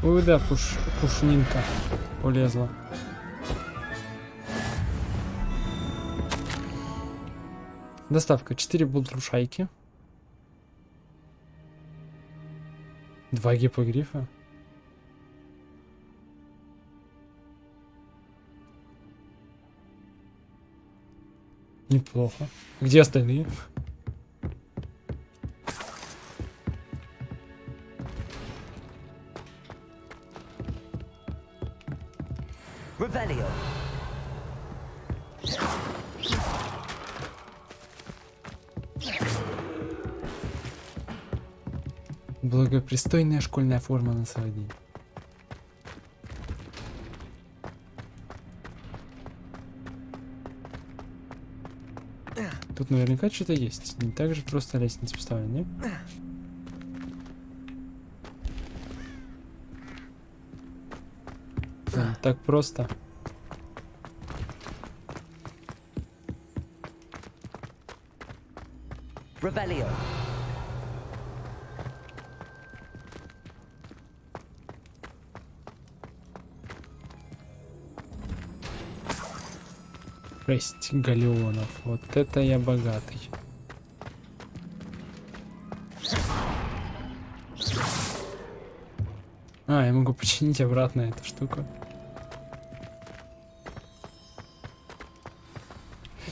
Ой, да, пушнинка полезла. Доставка 4 болтрушайки. 2 гипогрифа. Неплохо. Где остальные? Revelio. Благопристойная школьная форма на целый день. Тут наверняка что-то есть. Не так же просто лестницу поставить, не? Да, так просто. Revelio. 6 галеонов. Вот это я богатый. А, я могу починить обратно эту штуку.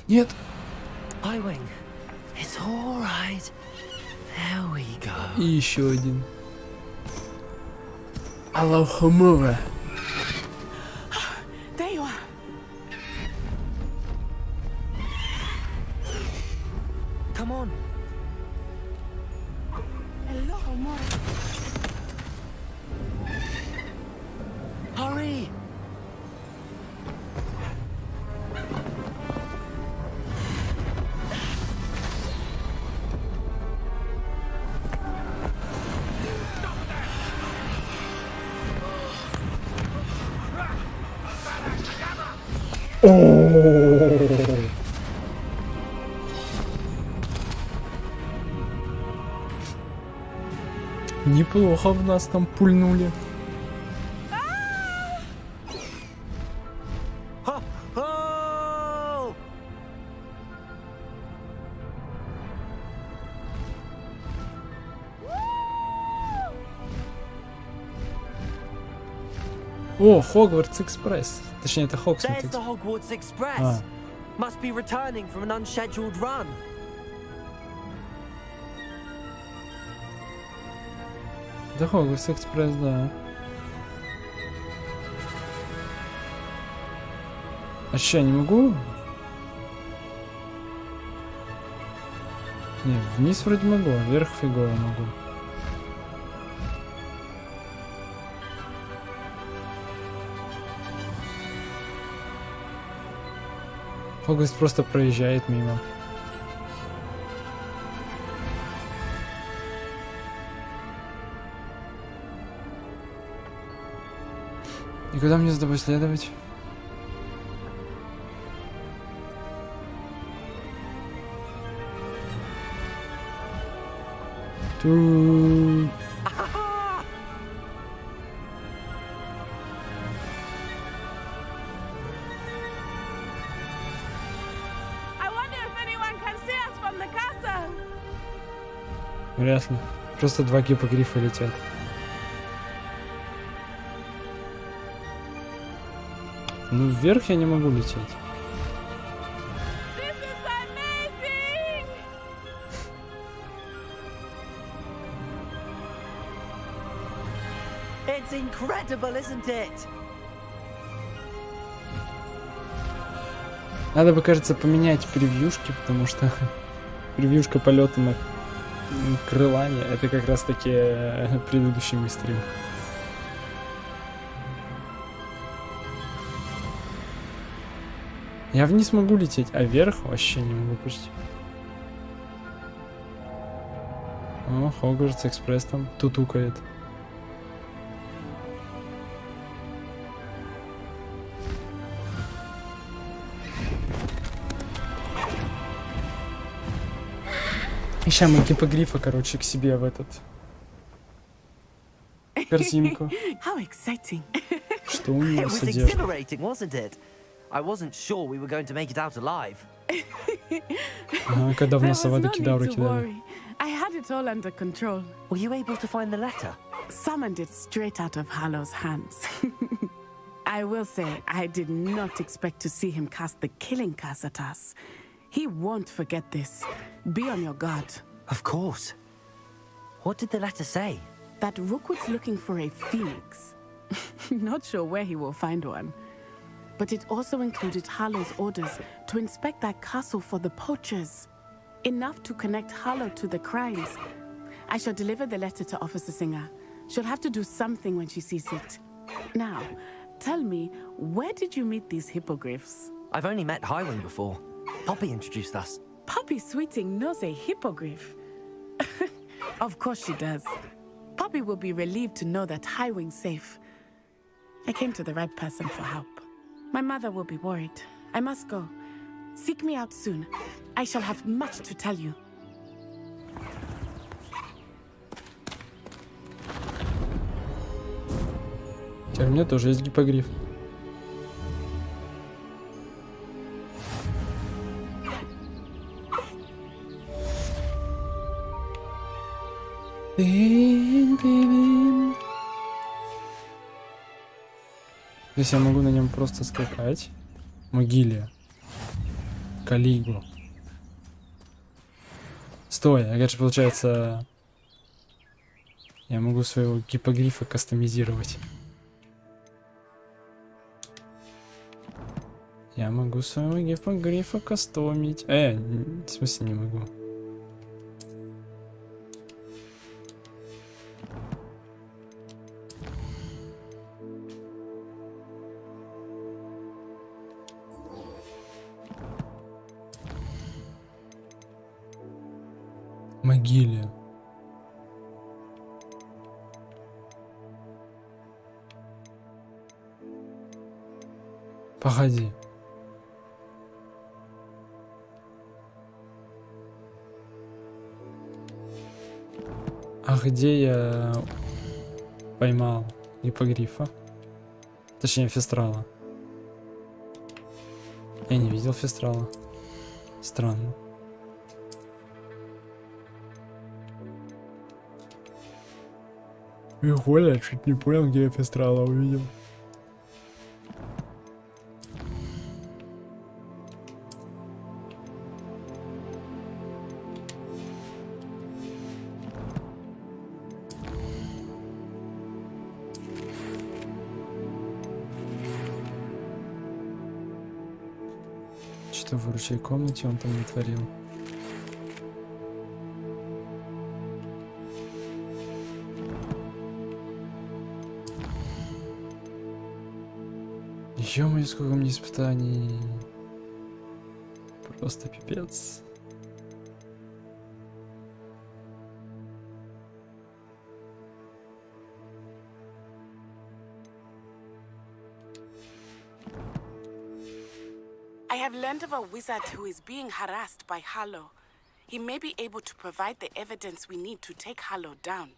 Нет! И еще один. Аллахумура. There you are. Come on. Hello, Mora. Hurry. Неплохо в нас там пульнули. О, Хогвартс Экспресс. Точнее, это Хогвартс There's the Экспресс. Hogwarts Express. Ah. Must be returning from an unscheduled run. Да, Хогвартс Экспресс, да. А что, я не могу? Не, вниз вроде могу, а вверх фигово могу. Хогвартс просто проезжает мимо. И куда мне с тобой следовать? Тут. Вряд ли. Просто два гиппогрифа летят. Ну, вверх я не могу лететь. It's incredible, isn't it? Надо бы, кажется, поменять превьюшки, потому что превьюшка полета на крылане — это как раз таки предыдущий мой стрим. Я вниз могу лететь, а вверх вообще не могу почти. О, Хогвартс Экспресс там тутукает. Ища мы гиппогрифа, короче, к себе в этот корзинку. How exciting. Что у него It was содержит? exhilarating, wasn't it? I wasn't sure we were going to make it out alive. Ага, когда в There нас was no авада need кидавры to кидали. worry. I had it all under control. Were you able to find the letter? Summoned it straight out of Hallow's hands. I will say, I did not expect to see him cast the killing curse at us. He won't forget this. Be on your guard. Of course. What did the letter say? That Rookwood's looking for a phoenix. Not sure where he will find one. But it also included Harlow's orders to inspect that castle for the poachers. Enough to connect Harlow to the crimes. I shall deliver the letter to Officer Singer. She'll have to do something when she sees it. Now, tell me, where did you meet these hippogriffs? I've only met Highwing before. Poppy introduced us. Poppy Sweeting knows a hippogriff. Of course she does. Poppy will be relieved to know that Highwing's safe. I came to the right person for help. My mother will be worried. I must go. Seek me out soon. I shall have much to tell you. Теперь у меня тоже есть гиппогриф. Здесь я могу на нем просто скакать. Могиле. Калигу. Стой, а же получается... Я могу своего гипогрифа кастомизировать. Я могу своего гипогрифа кастомить. В смысле не могу? Могиле. Погоди. А где я поймал гипогрифа? Точнее, фестрала. Я не видел фестрала. Странно. Прикольно, я чуть не понял, где я фестрала увидел. Что в ручей комнате он там натворил? Ё-моё, сколько мне испытаний. Просто пипец. I have learned of a wizard who is being harassed by Harlow. He may be able to provide the evidence we need to take Harlow down.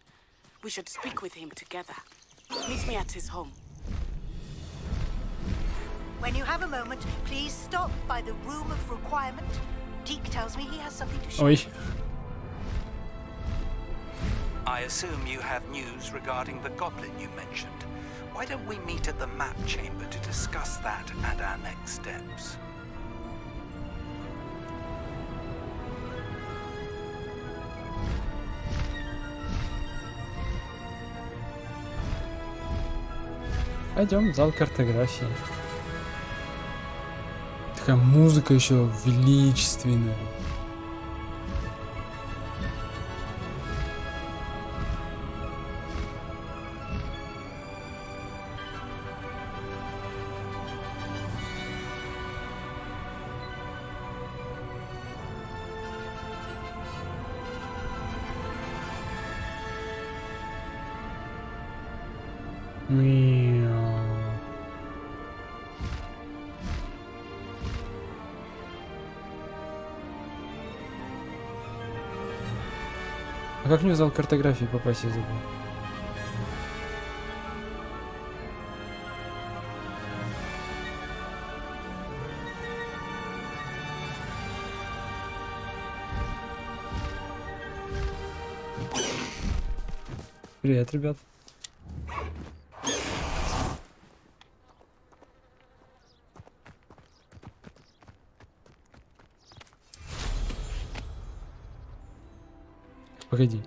We should speak with him together. Meet me at his home. When you have a moment, please stop by the room of requirement. Deke tells me he has something to show. Oi. I assume you have news regarding the goblin you mentioned. Why don't we meet at the map chamber to discuss that and our next steps? Пойдем в зал картографии. Такая музыка еще величественная. А как мне в зал картографии попасть, я забыл? Привет, ребят. Погоди.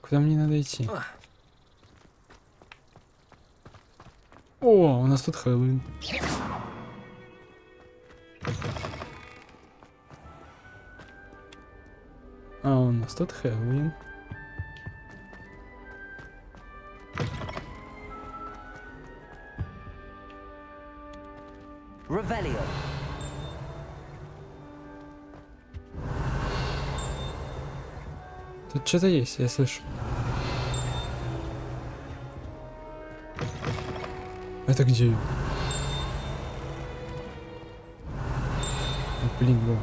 Куда мне надо идти? О, у нас тут Хэллоуин. А, у нас тут Хэллоуин. Revelio. Тут что-то есть, я слышу. Это где? Блин, во.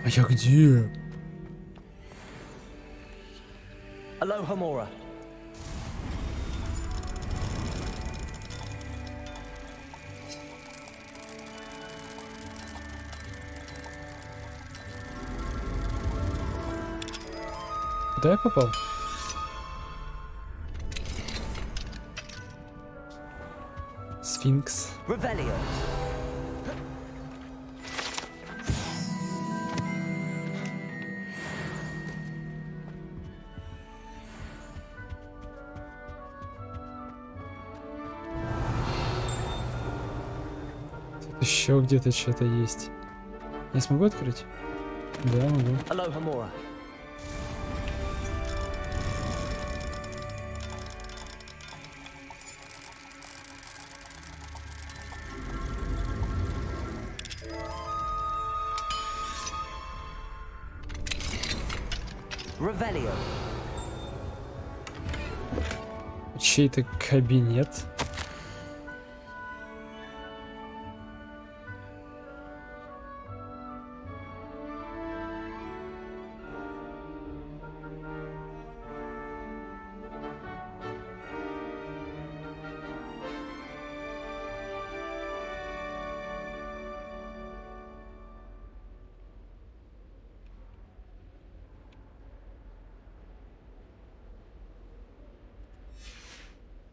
А я где? Aloha Mora. Куда я попал? Сфинкс. Тут еще где-то что-то есть. Я смогу открыть? Да, могу. Чей-то кабинет.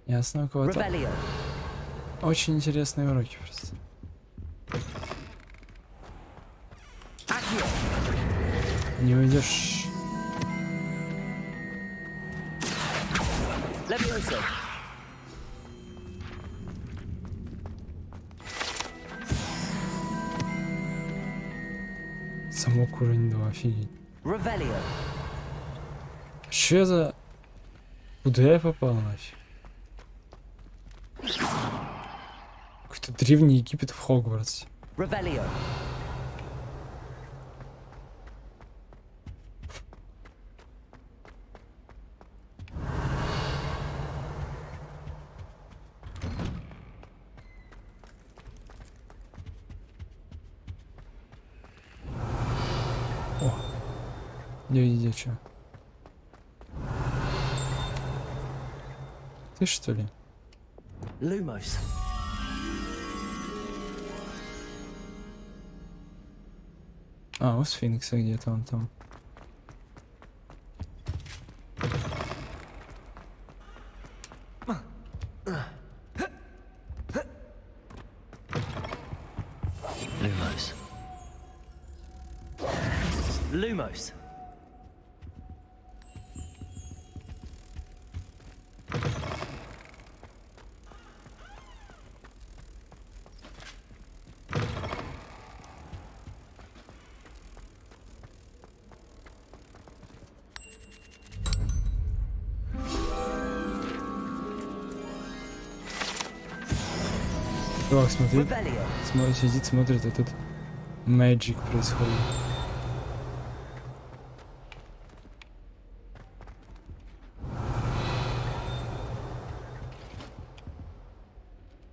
Ясно, у кого-то очень интересные уроки просто. Не уйдешь. Замок уровень 2, офигеть. Че за... Куда я попал нафиг? Какой-то древний Египет в Хогвартсе. О, где что? Ты что ли? Lumos. А, у сфинкса где-то он там. Lumos. Lumos. Чувак, смотри, сидит, смотрит, а тут magic происходит.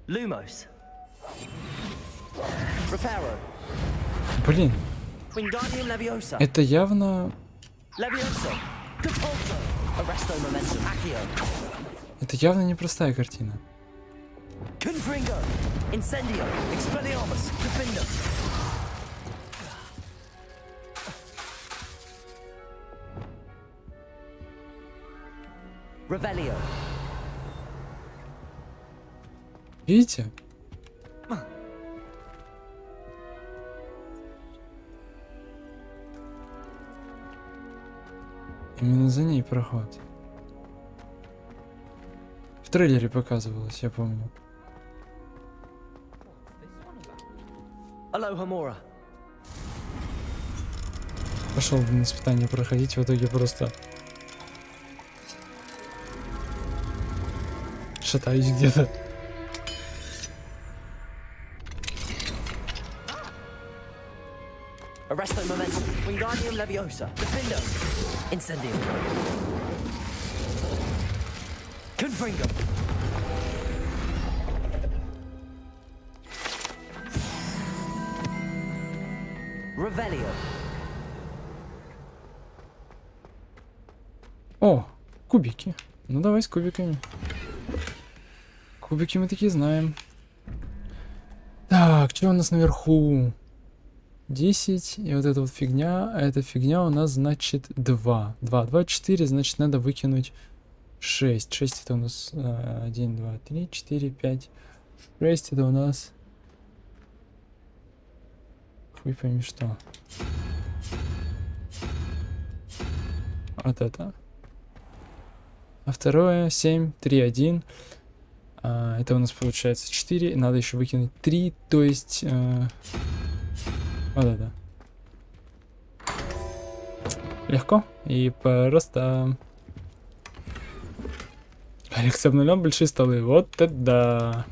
Lumos. Блин, это явно... Это явно непростая картина. Confringo, Incendio, Expelliarmus, Defender. Revelio. Видите? Именно за ней проход. В трейлере показывалось, я помню. Alohomora. Пошел на испытание проходить, в итоге просто шатаюсь где-то. Arresto momentum, Wingardium Leviosa, Defender, Incendio. Confringo. Revelio. О, кубики. Ну давай с кубиками. Кубики мы такие знаем. Так, что у нас наверху? 10. И вот эта вот фигня. А эта фигня у нас значит 2. 2, 4. Значит, надо выкинуть 6. 6 это у нас 1, 2, 3, 4, 5. 6 это у нас... Хуй пойми что. Вот это. А второе 7, 3, 1. Это у нас получается 4. Надо еще выкинуть 3. То есть... вот это. Легко и просто. Коллекция обнулен, большие столы. Вот это да.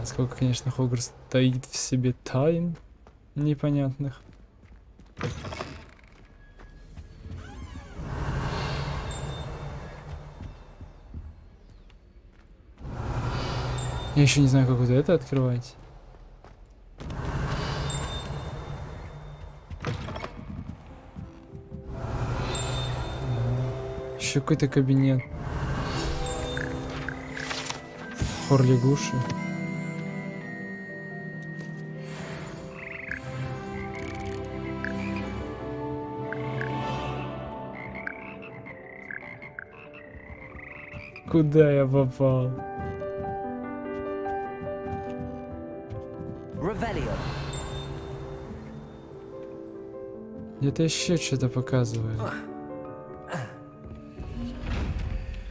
Сколько, конечно, Хогвартс стоит в себе тайн непонятных. Я еще не знаю, как вот это открывать. Еще какой-то кабинет. Хор лягуши. Куда я попал? Где-то еще что-то показывает.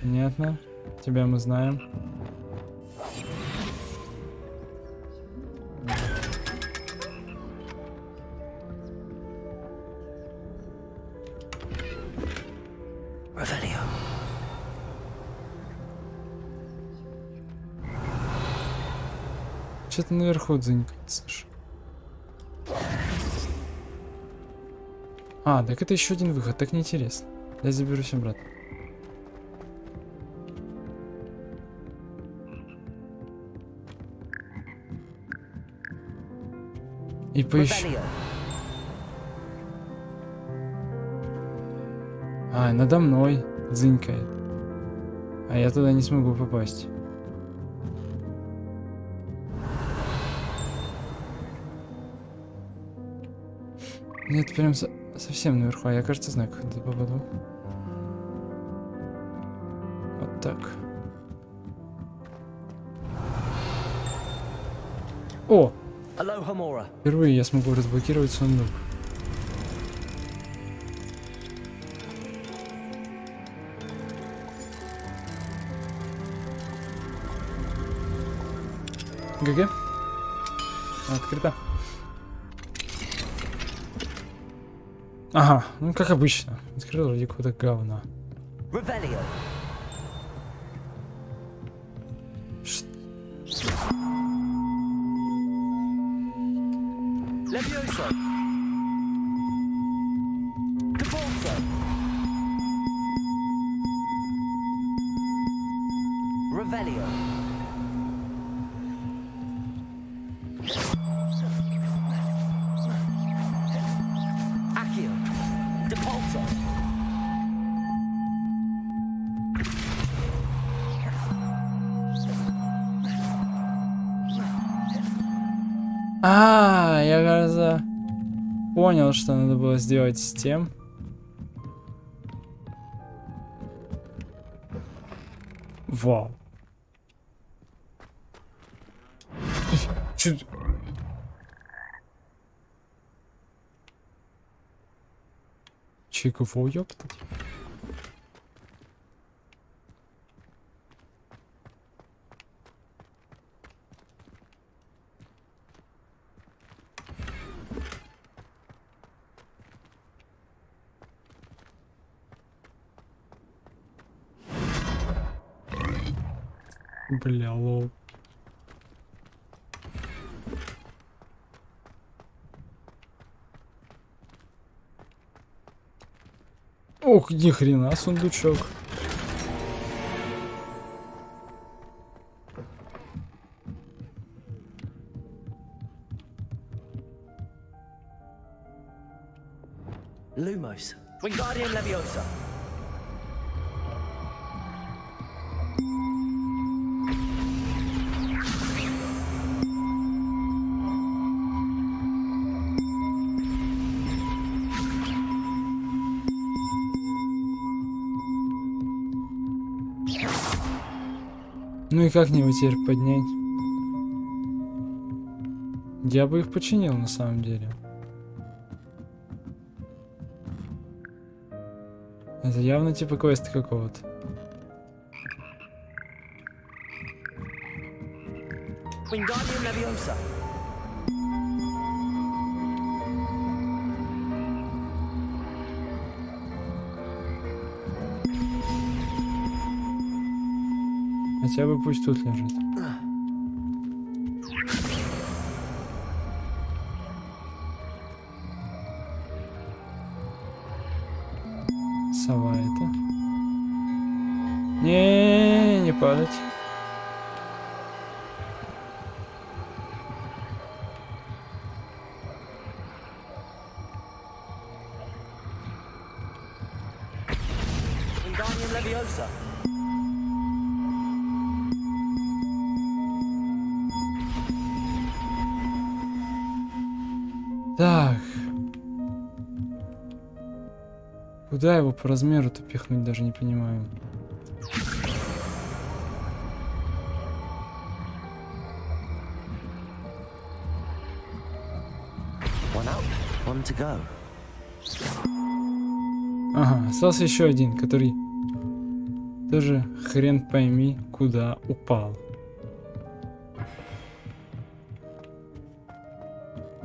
Понятно. Тебя мы знаем. Что-то наверху дзынькается. А, так это еще один выход, так неинтересно. Я заберусь обратно. И поищу. А, надо мной дзынькает. А я туда не смогу попасть. Нет, прям совсем наверху. А я, кажется, знаю, как туда попаду. Вот так. О! Впервые я смогу разблокировать сундук. ГГ. Открыто. Ага, ну как обычно. Открыл вроде какого-то говна. Я, кажется, понял, что надо было сделать с тем. Вау. Чё? Чего, ёптать? Бля, лол. Ох, ни хрена, сундучок. Lumos. Wingardium Leviosa. Ну и как мне его теперь поднять? Я бы их починил на самом деле. Это явно типа квеста какого-то. Хотя бы пусть тут лежит. Сова это. Не падать. Так. Куда его по размеру-то пихнуть, даже не понимаю. Ага, остался еще один, который тоже хрен пойми куда упал.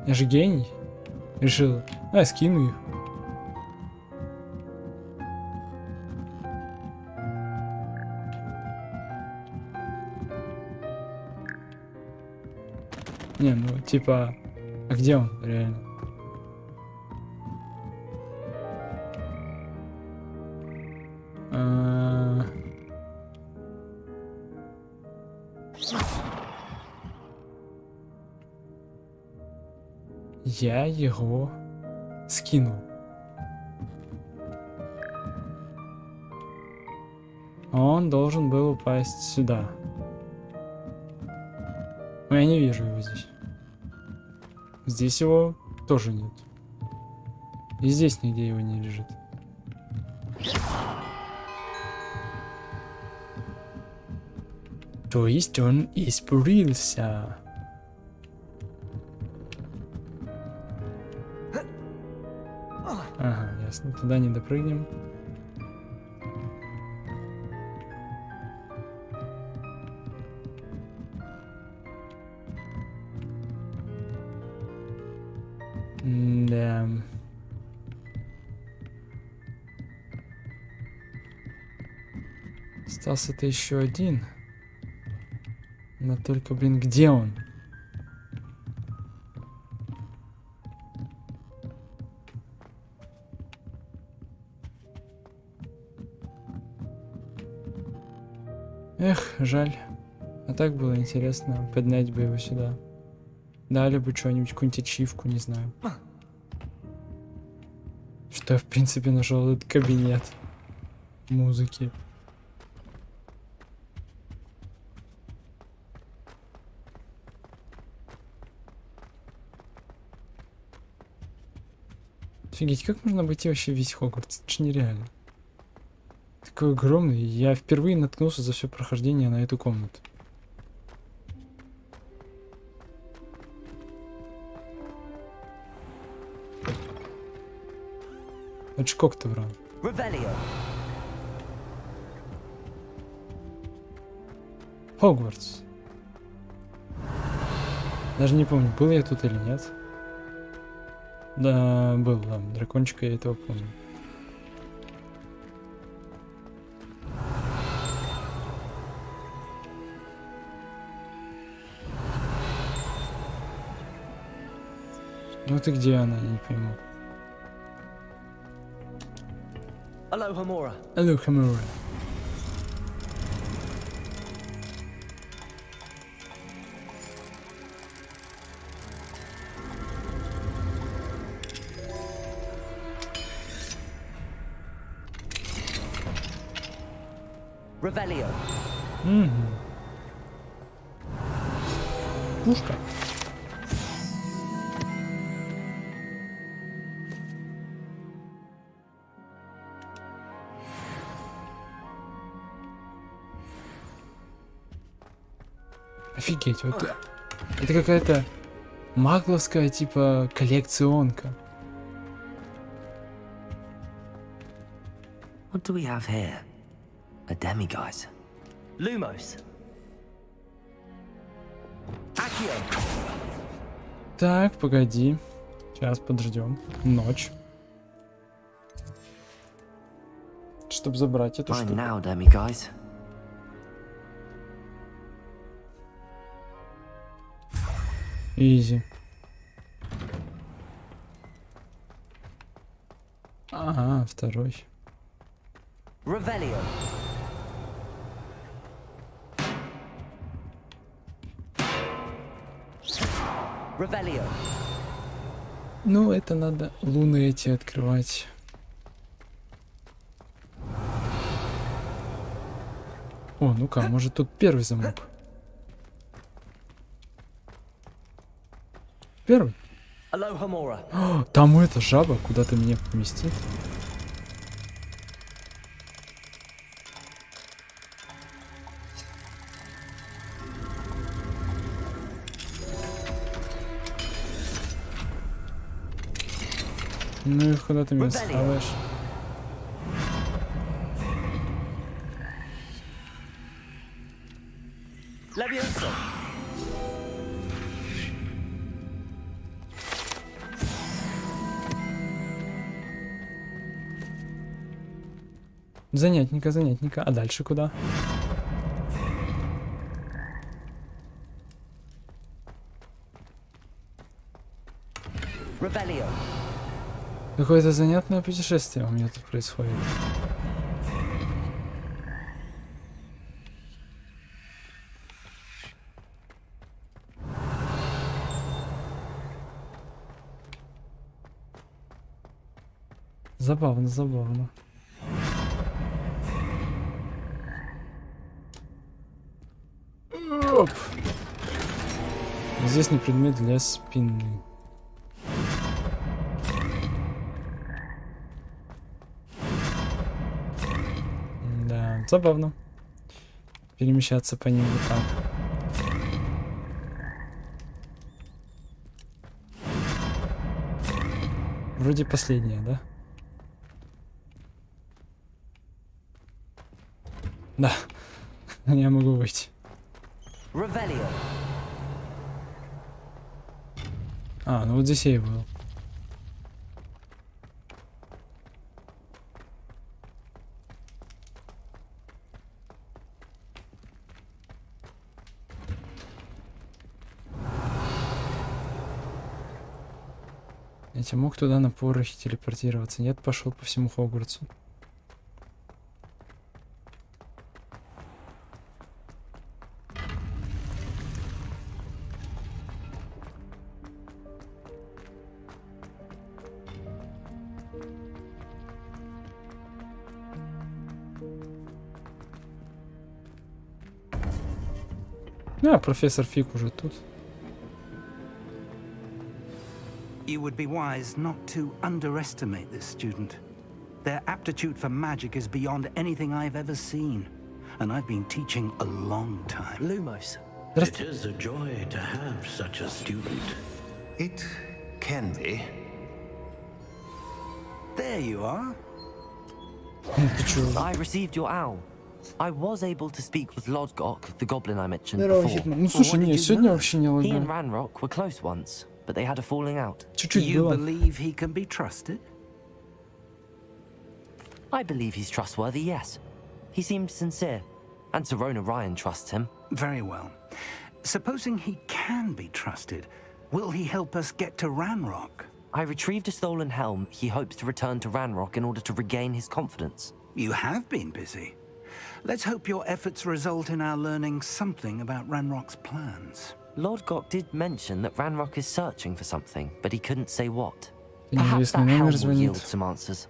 Я же гений. Решил, скину их. Не, ну типа, а где он реально? Я его скинул. Он должен был упасть сюда. Но я не вижу его здесь. Здесь его тоже нет. И здесь нигде его не лежит. То есть он испарился. Ага, ясно. Туда не допрыгнем. Да. Остался-то еще один. Но только, блин, где он? Эх, жаль. А так было интересно поднять бы его сюда. Дали бы что-нибудь, какую-нибудь ачивку, не знаю. Что я, в принципе, нашел этот кабинет музыки. Офигеть, как можно обойти вообще весь Хогвартс? Это же нереально. Такой огромный. Я впервые наткнулся за все прохождение на эту комнату. Очкок-то врал. Хогвартс. Даже не помню, был я тут или нет. Да, был, да. Дракончика я этого помню. Ну ты где она, я не пойму. Hello, Hamura. Hello, Hamura. Revelio. Пушка. Офигеть, вот это какая-то магловская типа коллекционка. What do we have here? A demiguise. Lumos. Accio. Так, погоди. Сейчас подождем. Ночь. Чтобы забрать эту штуку. Now, demiguise. Изи. Ага, второй. Revelio. Revelio. Ну, это надо луны эти открывать. О, ну-ка, может тут первый замок? Первый? О, там эта жаба куда-то меня поместит. Ну и куда ты меня схаваешь? Занятненько, занятненько. А дальше куда? Какое-то занятное путешествие у меня тут происходит. Забавно, забавно. Оп. Известный предмет для спины. Да, забавно. Перемещаться по ним вот так. Вроде последняя, да? Да. Я могу выйти. А, ну вот здесь я и был. Я тебе мог туда на порохе телепортироваться. Нет, пошел по всему Хогвартсу. А, профессор Фиг уже тут. You would be wise not to underestimate this student. Their aptitude for magic is beyond anything I've ever seen. And I've been teaching a long time. Lumos. It is a joy to have such a student. It can be. There you are. I received your owl. I was able to speak with Lodgok, the goblin I mentioned before. Ну слушай, не, сегодня вообще не He and лагаю. Ranrock were close once, but they had a falling out. Чуть-чуть You было. believe he can be trusted? I believe he's trustworthy, yes. He seemed sincere, and Serona Ryan trusts him. Very well. Supposing he can be trusted, will he help us get to Ranrock? I retrieved a stolen helm he hopes to return to Ranrock in order to regain his confidence. You have been busy. Let's hope your efforts result in our learning something about Ranrock's plans. Lodgok did mention that Ranrock is searching for something, but he couldn't say what. Perhaps Неизвестный that helm номер will yield звонит. some answers.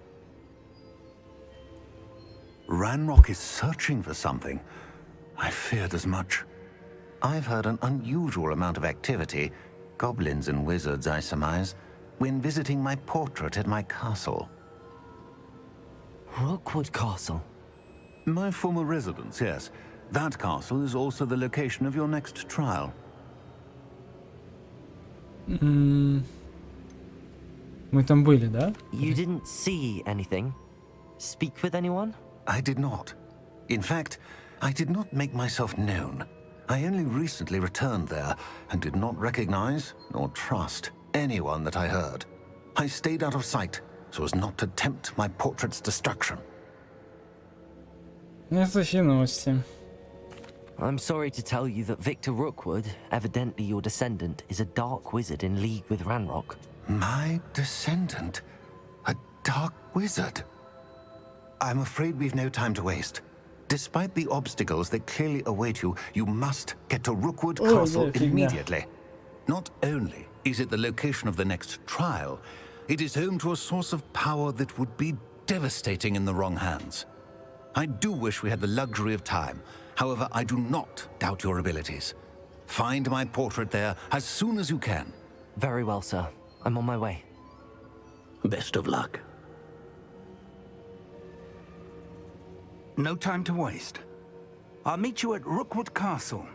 Ranrock is searching for something. I feared as much. I've heard an unusual amount of activity, goblins and wizards, I surmise, when visiting my portrait at my castle. Rockwood Castle? My former residence, yes. That castle is also the location of your next trial. Мы там были, да? You didn't see anything? Speak with anyone? I did not. In fact, I did not make myself known. I only recently returned there and did not recognize nor trust anyone that I heard. I stayed out of sight so as not to tempt my portrait's destruction. Неслышие новости. I'm sorry to tell you that Victor Rookwood, evidently your descendant, is a dark wizard in league with Ranrock. My descendant? A dark wizard? I'm afraid we've no time to waste. Despite the obstacles that clearly await you, you must get to Rookwood Castle immediately. Not only is it the location of the next trial, it is home to a source of power that would be devastating in the wrong hands. I do wish we had the luxury of time. However, I do not doubt your abilities. Find my portrait there as soon as you can. Very well, sir. I'm on my way. Best of luck. No time to waste. I'll meet you at Rookwood Castle.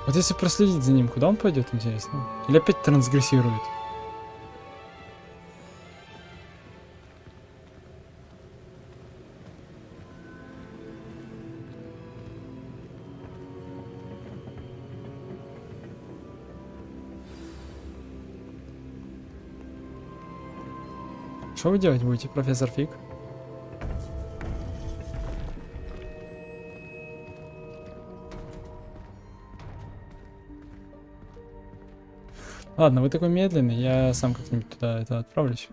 Вот если проследить за ним, куда он пойдет, интересно? Или опять трансгрессирует? Что вы делать будете, профессор Фиг? Ладно, вы такой медленный, я сам как-нибудь туда отправлюсь.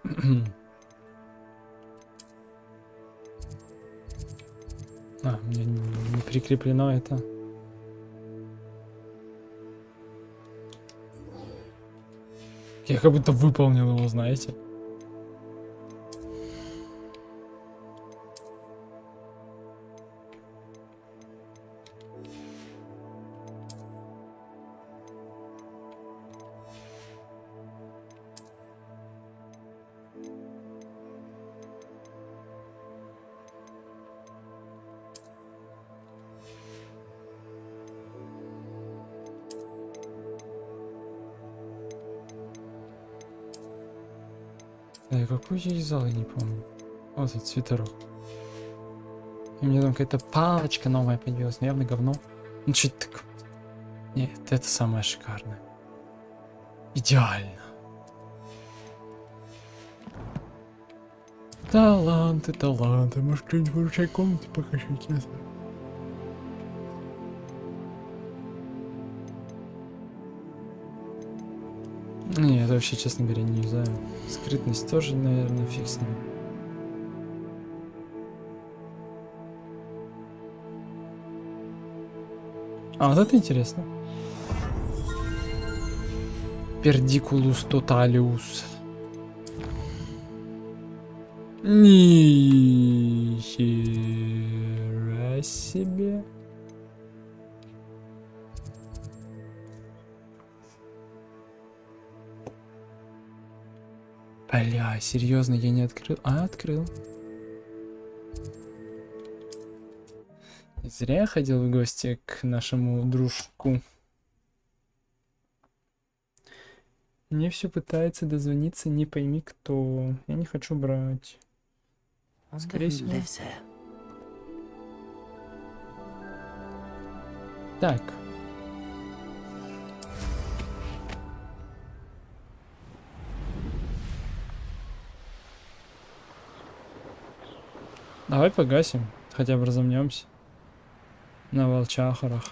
Мне не прикреплено это. Я как будто выполнил его, знаете. Я какой здесь зал, я не помню. Вот этот свитерок. И мне там какая-то палочка новая появилась, но явно говно. Ну что это такое? Нет, это самое шикарное. Идеально. Таланты. Может, кто-нибудь в вручай комнате покажите, не знаю. Не, это вообще, честно говоря, не знаю. Скрытность тоже, наверное, фиг с ним. А вот это интересно. Пердикулус тоталиус. Ни хера себе. Бля, серьезно, я не открыл. Открыл. Зря я ходил в гости к нашему дружку. Мне все пытается дозвониться, не пойми кто. Я не хочу брать. Скорее всего. Так. Давай погасим, хотя бы разомнемся. На волчахарах.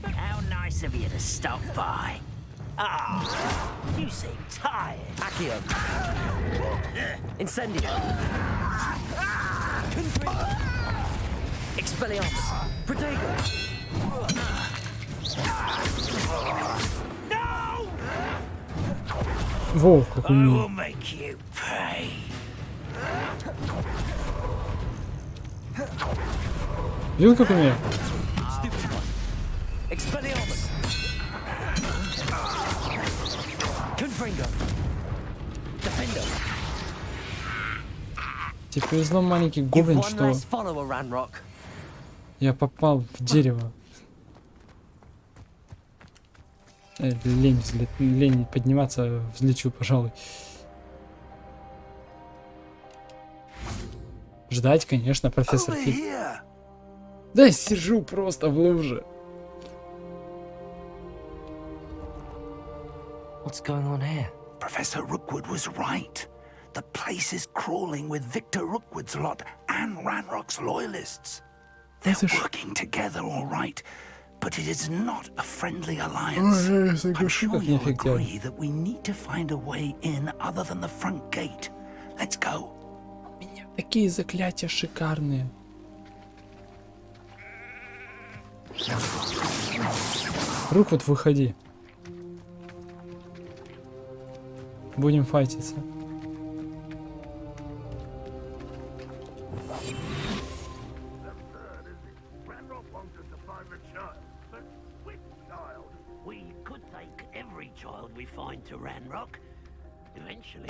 How nice of you to stop by. Ah, you seem tired. Accio. Incendio. Expelliarmus. Protego. No! Во, как I умеет. will make you pay. Видел, как умеет? Expelliarmus. Confringo. Defendo. Тебе повезло, маленький гоблин, что я попал в дерево. Лень подниматься, взлечу, пожалуй. Ждать, конечно, профессор Фиг. Да, сижу просто в луже. What's going on here? Professor Rookwood was right. The place is crawling with Victor Rookwood's lot and Ranrock's loyalists. They're working together, all right, but it is not a friendly alliance. I'm sure you'll agree that we need to find a way in other than the front gate. Let's go. У меня такие заклятия шикарные. Руквуд, выходи. Будем файтиться. To Ranrock. Eventually.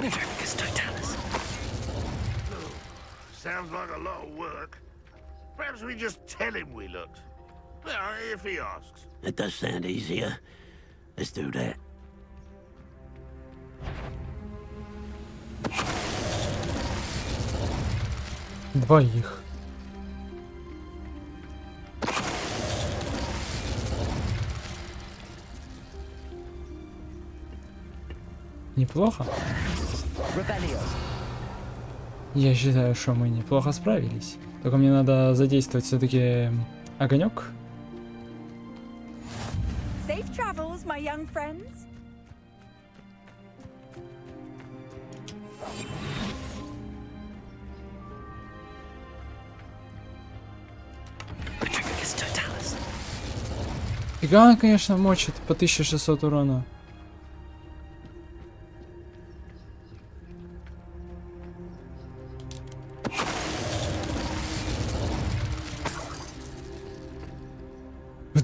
Sounds like a lot of work. Perhaps we just tell him we looked. Well, if he asks. It does sound easier. Let's do that. Двоих. Неплохо. Я считаю, что мы неплохо справились. Только мне надо задействовать все-таки огонек. Safe travels, my young friends. Фига он, конечно, мочит по 1600 урона.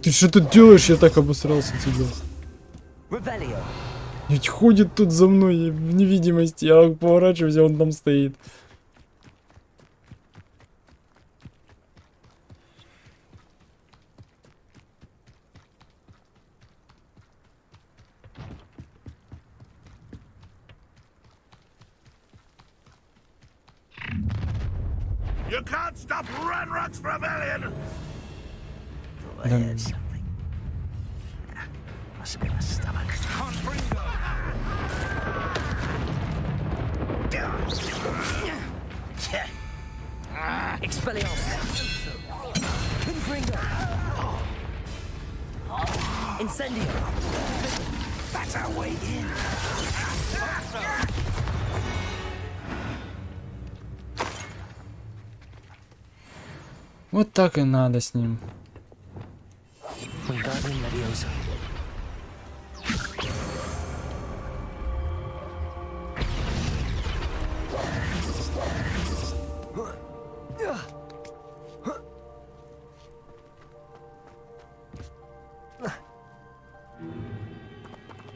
Ты что тут делаешь? Я так обосрался тебе. Ведь ходит тут за мной в невидимости, я поворачиваюсь, а он там стоит. You can't stop Ranrock's rebellion! Something. Must be my stomach. Expelliarmus. Confringo. Incendio. That's our way in. Вот так и надо с ним.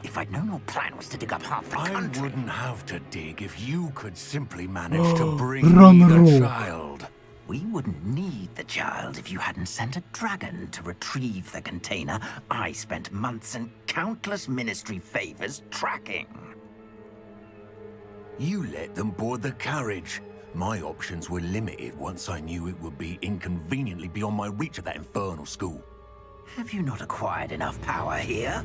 If I'd known your plan was to dig up half the country. I wouldn't have to dig if you could simply manage to bring me the child. We wouldn't need the child if you hadn't sent a dragon to retrieve the container I spent months and countless ministry favors tracking. You let them board the carriage. My options were limited once I knew it would be inconveniently beyond my reach at that infernal school. Have you not acquired enough power here?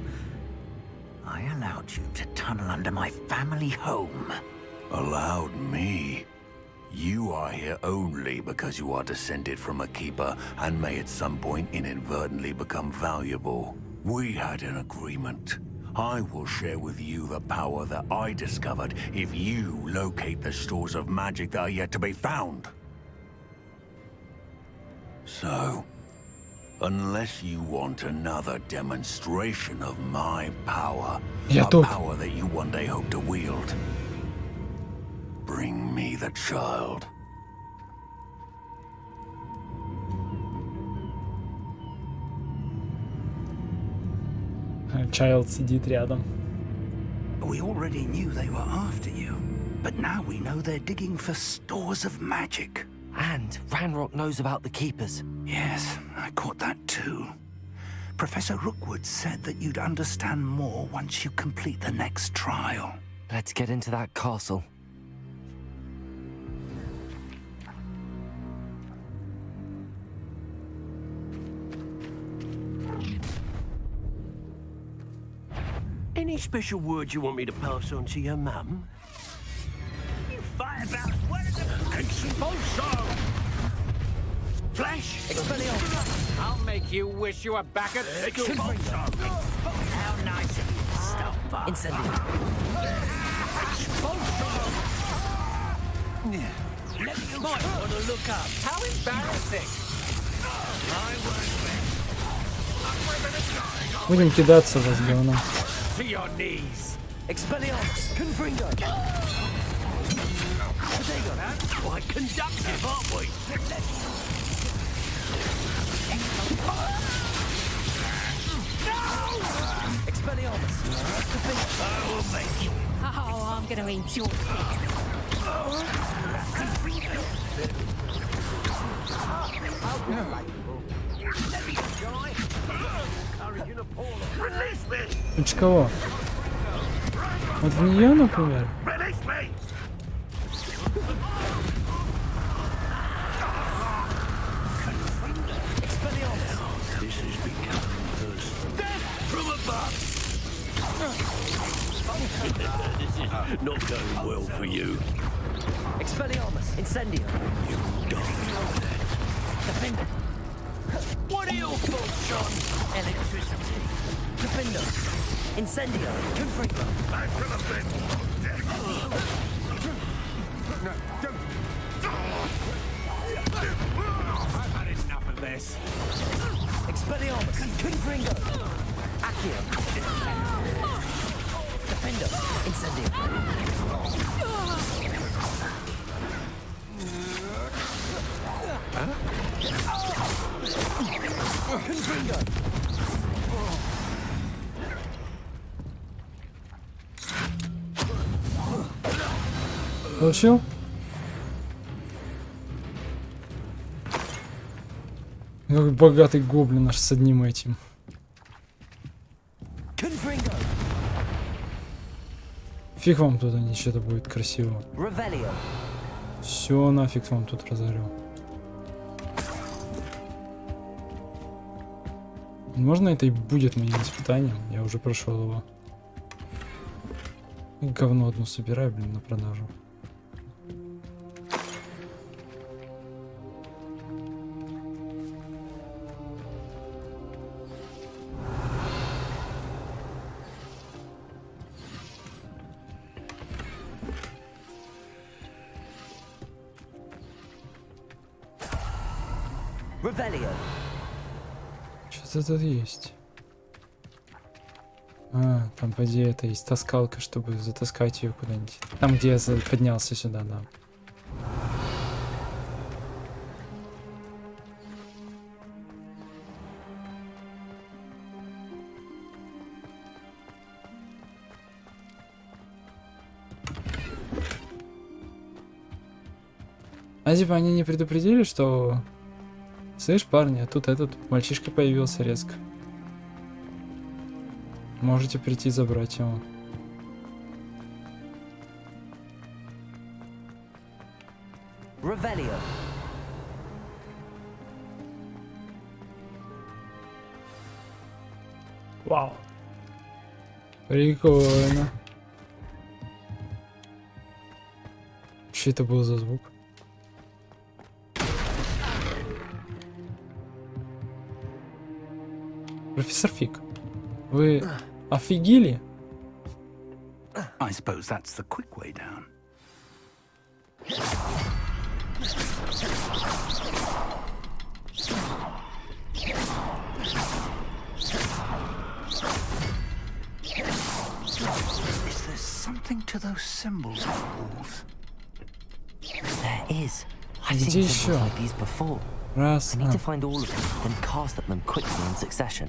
I allowed you to tunnel under my family home. Allowed me? You are here only because you are descended from a keeper and may at some point inadvertently become valuable. We had an agreement. I will share with you the power that I discovered if you locate the stores of magic that are yet to be found. So, unless you want another demonstration of my power, power that you one day hope to wield, bring me the child. Child сидит рядом. We already knew they were after you. But now we know they're digging for stores of magic. And Ranrock knows about the keepers. Yes, I caught that too. Professor Rookwood said that you'd understand more once you complete the next trial. Let's get into that castle. Any special words you want me to pass on to your mum? You fight about what is it? Expulso! Flash! Expelliarmus! I'll make you wish you were back at school. How nice of you to stop by. Incendio. You might want to look up. How embarrassing! I won't Будем кидаться в вас, говно. to your knees. Expelliarmus! Confringo! Quite conductive, aren't we? Expelliarmus! I will make you. Oh, I'm gonna enjoy this. Release me! Луч кого? Вот в нее, например? Release me! This has become personal. Death from above! This is not going well for you. Expelliarmus! Incendio! Defender! What are your thoughts, John? Electricity! Defender! Incendio! Confringo! I could have been dead. No, don't. I've had enough of this. Expelliarmus! Confringo! Accio! Defender! Incendio! Confringo! Получил? Какой богатый гоблин аж с одним этим. Confringo! Фиг вам тут ничего будет красивого. Revelio! Все нафиг вам тут разорю. Можно это и будет моим испытанием? Я уже прошел его. И говно одну собираю, блин, на продажу. Revelio! Что-то тут есть. А, там по идее это есть таскалка, чтобы затаскать ее куда-нибудь. Там, где я поднялся сюда, да. А типа они не предупредили, что... Слышь, парни, а тут этот мальчишка появился резко. Можете прийти забрать его. Revelio! Вау. Прикольно. Что это был за звук? Профессор Фиг, вы офигели? I suppose that's the quick way down. Is there something to those symbols on the walls? There is. I've Где seen еще? symbols like these before. Раз, I need to find all of them, then cast at them quickly in succession.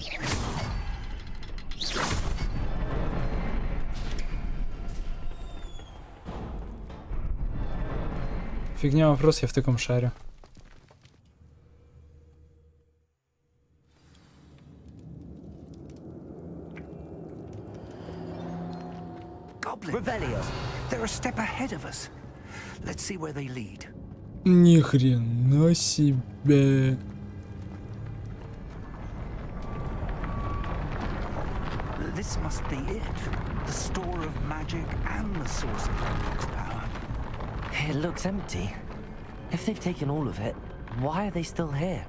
Фигня вопрос, я в таком шарю. Goblin. They're a step ahead of us. Let's see where they lead. Ни хрена себе. This must be it. The store of magic and the source of Ranrock's power. It looks empty. If they've taken all of it, why are they still here?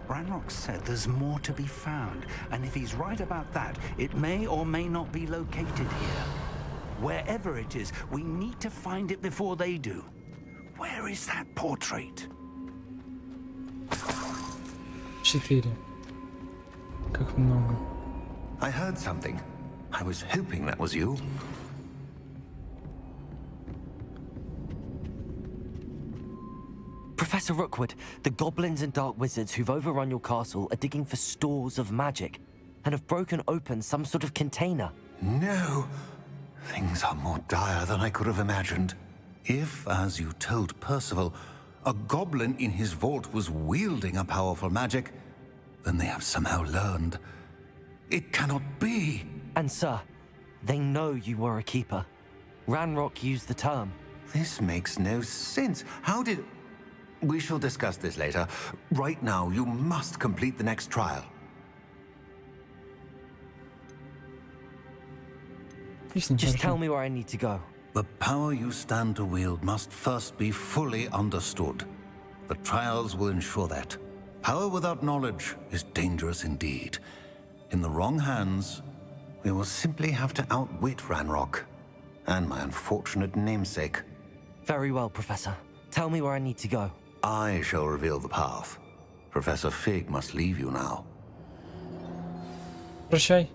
Ranrock said there's more to be found, and if he's right about that, it may or may not be located here. Wherever it is, we need to find it before they do. Where is that portrait? 4. Как много. I heard something. I was hoping that was you. Professor Rookwood, the goblins and dark wizards who've overrun your castle are digging for stores of magic and have broken open some sort of container. No. Things are more dire than I could have imagined. If, as you told Percival, a goblin in his vault was wielding a powerful magic, then they have somehow learned. It cannot be. And sir, they know you were a keeper. Ranrock used the term. This makes no sense. How did... We shall discuss this later. Right now, you must complete the next trial. Just tell me where I need to go. The power you stand to wield must first be fully understood. The trials will ensure that. Power without knowledge is dangerous indeed. In the wrong hands, we will simply have to outwit Ranrock and my unfortunate namesake. Very well, Professor. Tell me where I need to go. I shall reveal the path. Professor Fig must leave you now. Прощай.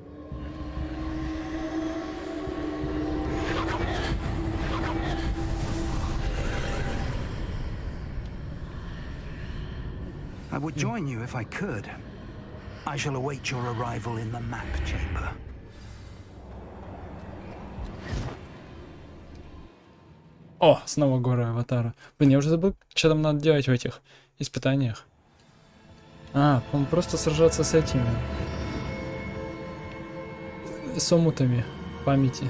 I would join you if I could. I shall await your arrival in the map chamber. О, снова горы аватара. Блин, я уже забыл, что там надо делать в этих испытаниях. А, по-моему, просто сражаться с этими. С омутами памяти.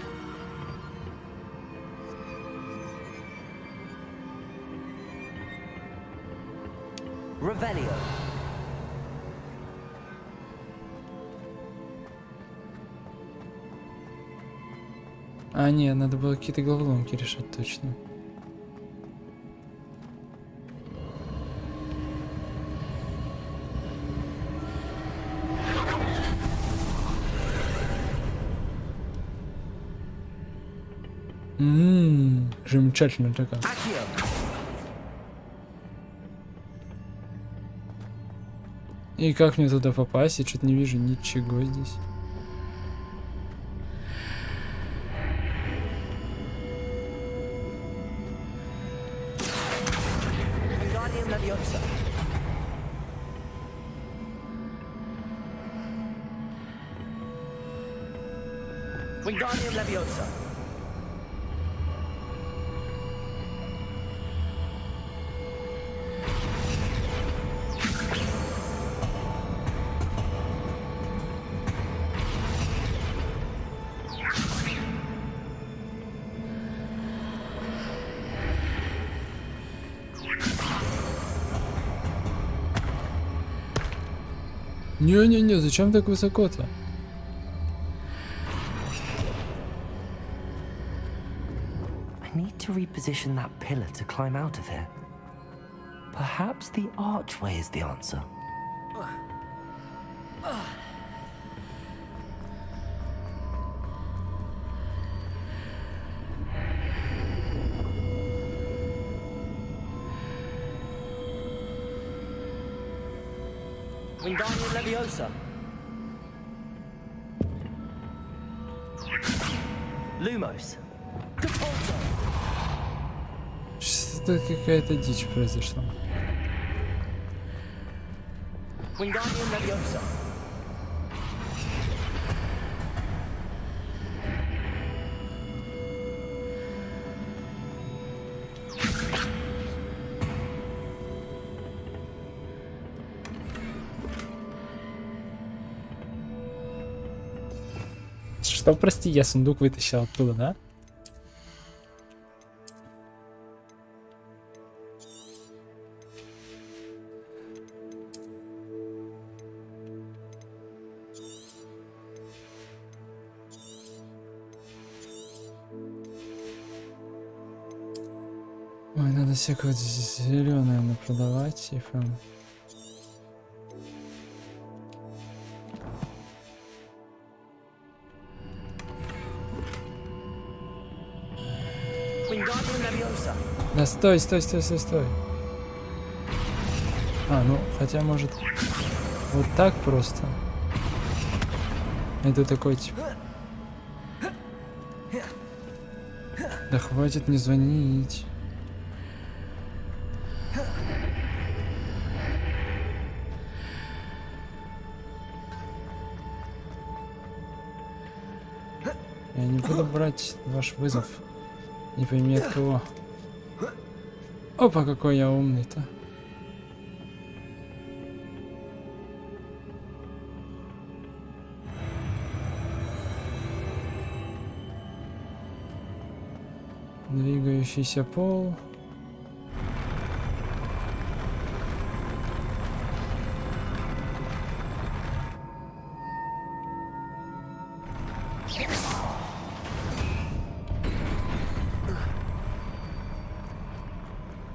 Revelio. А, не, надо было какие-то головоломки решать точно. Замечательно такая. И как мне туда попасть? Я что-то не вижу ничего здесь. Wingardium Leviosa. Не-не-не, зачем так высоко-то? I need to reposition that pillar to climb out of here. Perhaps the archway is the answer. Wingardium Leviosa. Lumos. Что-то какая-то дичь произошла. Wingardium Leviosa. Что, прости, я сундук вытащил оттуда, да? Ой, надо всякое вот зеленое продавать, типа. Да стой, стой, стой, стой, стой. А, ну, хотя может вот так просто. Это такой типа. Да хватит мне звонить. Я не буду брать ваш вызов. Не пойми от кого. Опа, какой я умный-то. Двигающийся пол.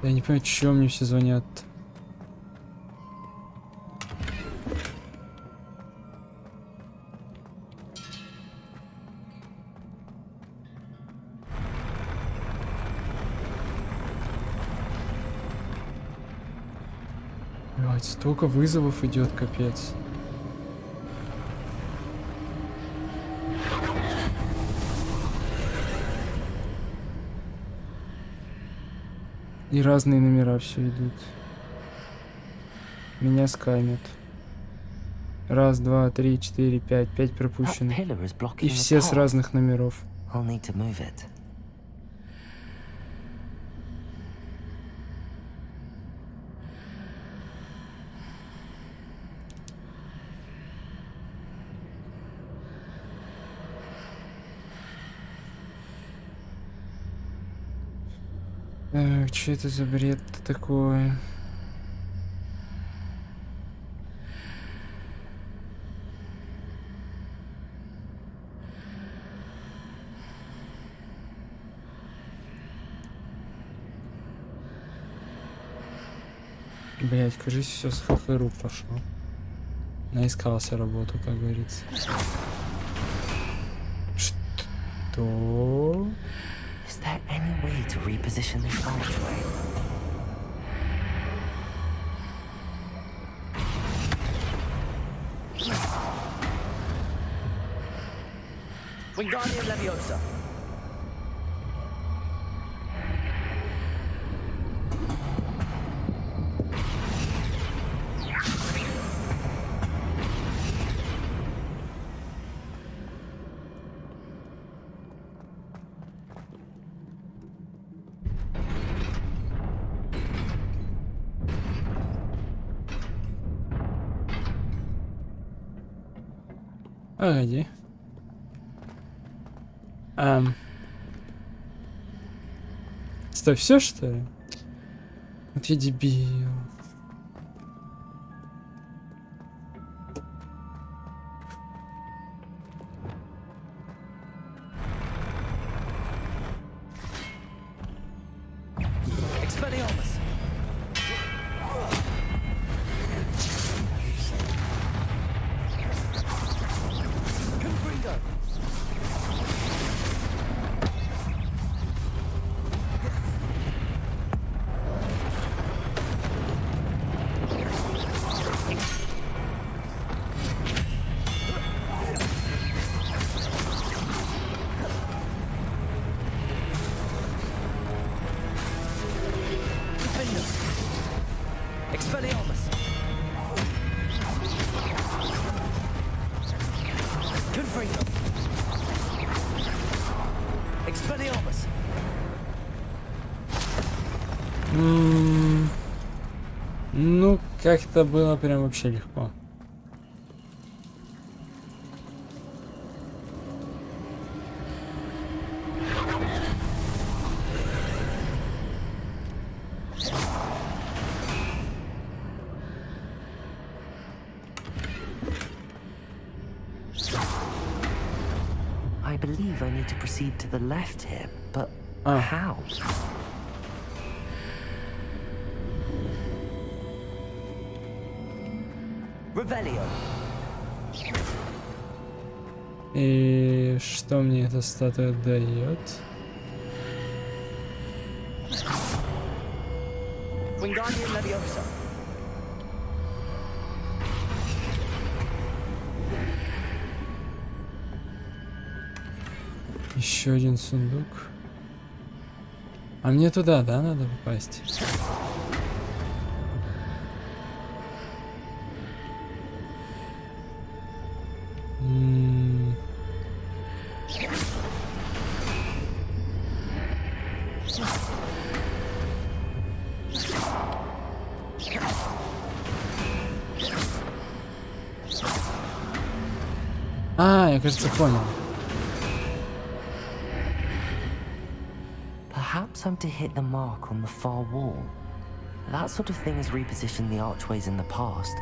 Я не понимаю, чего мне все звонят. Блядь, столько вызовов идет, капец. И разные номера все идут. Меня скаймят. Раз, два, три, четыре, пять. 5 пропущено. И все с разных номеров. Так, что это за бред-то такое? Блять, кажись, все с ХХРУ пошло. Наискался работу, как говорится. Что? Is there any way to reposition this archway? Wingardium Leviosa. Погоди. Стой, все что ли? Вот я дебил. Ну, как-то было прям вообще легко. believe I need to proceed to the left here, but how? Revelio. И что мне эта статуя дает? Wingardium Leviosa. Еще один сундук. А мне туда, да, надо попасть? Я, кажется, понял. Perhaps I'm to hit the mark on the far wall. That sort of thing has repositioned the archways in the past.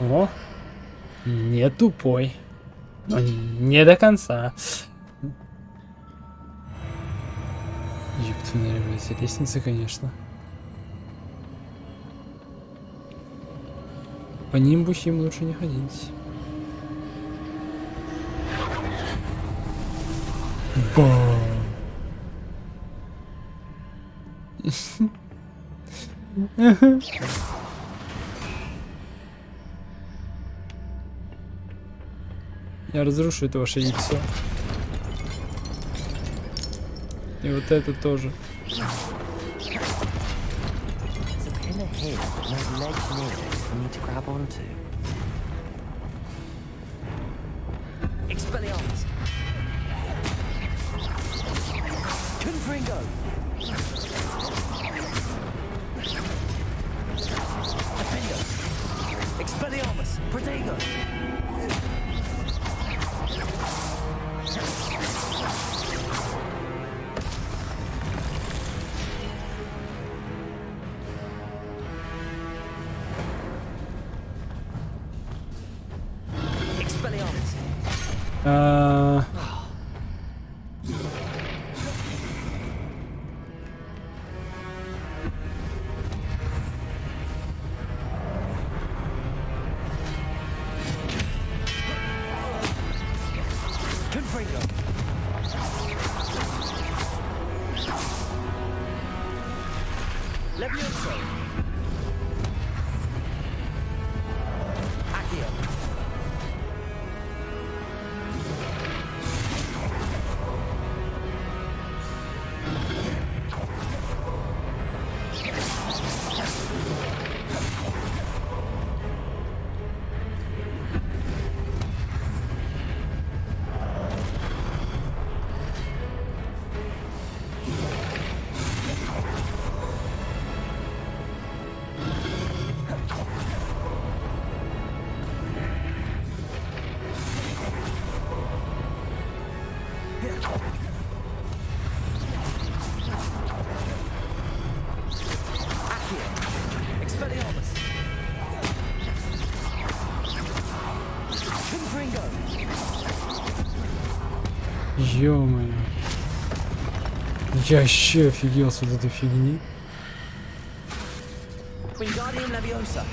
О, не тупой. Но не до конца. Ебаные эти лестницы, конечно. По ним бухим лучше не ходить. Я разрушу это ваше яйцо. И вот это тоже. Expelliarmus. Confringo. Defender. Expelliarmus. Protego. Ё-моё. Я вообще офигел с вот этой фигни. Wingardium Leviosa.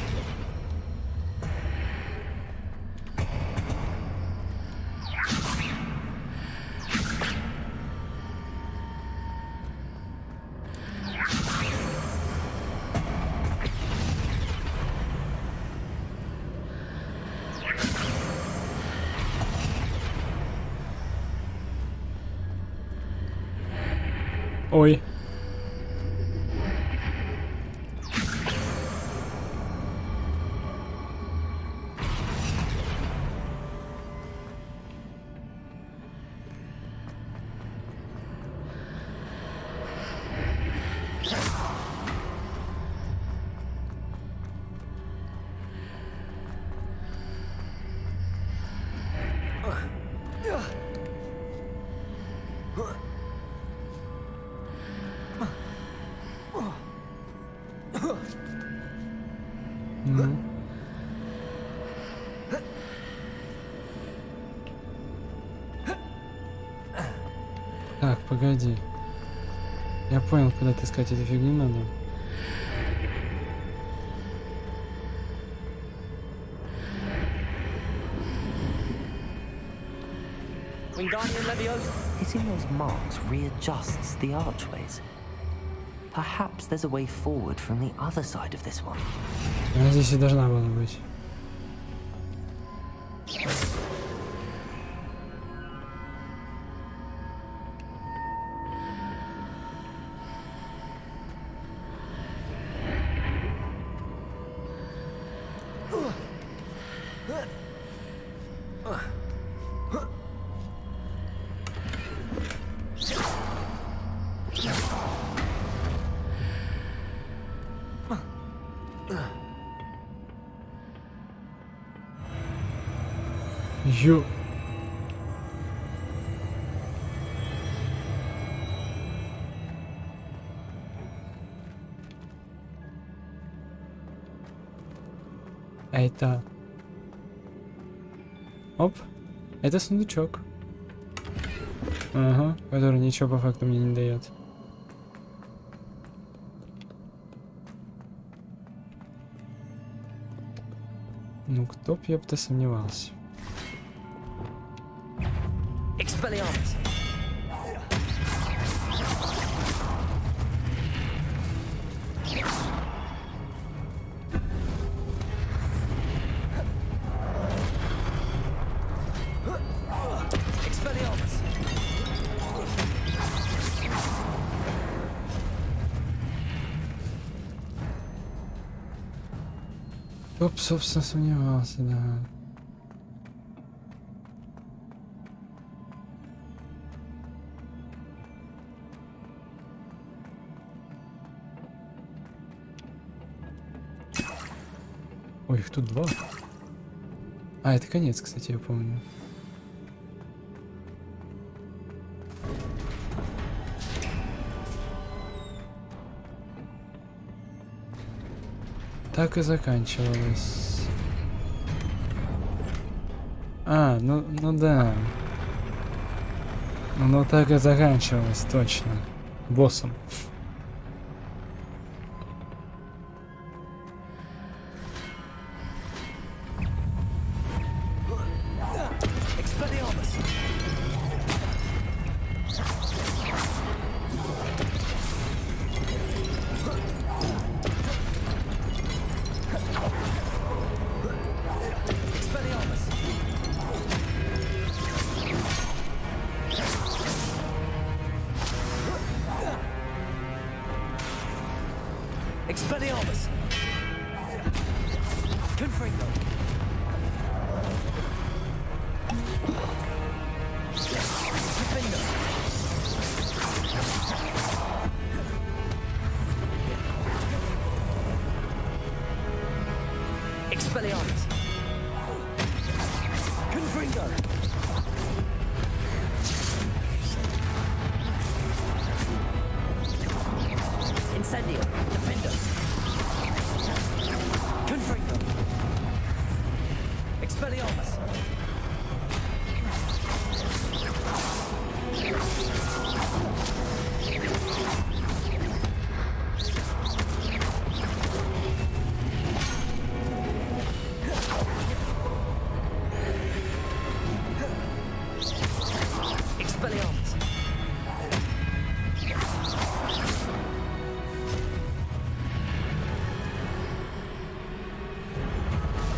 Ой. Ну. Так, погоди. Я понял, куда таскать эту фигню надо. Hitting those marks readjusts the archways. Perhaps there's a way forward from the other side of this one. Она здесь и должна была быть. Ё... А это... Оп. Это сундучок. Ага, который ничего по факту мне не дает. Ну, кто б я бы-то сомневался. Кто б, собственно, сомневался, да. Ой, их тут два. А, это конец, кстати, я помню. Так и заканчивалось. А, ну да. Ну так и заканчивалось, точно. Боссом.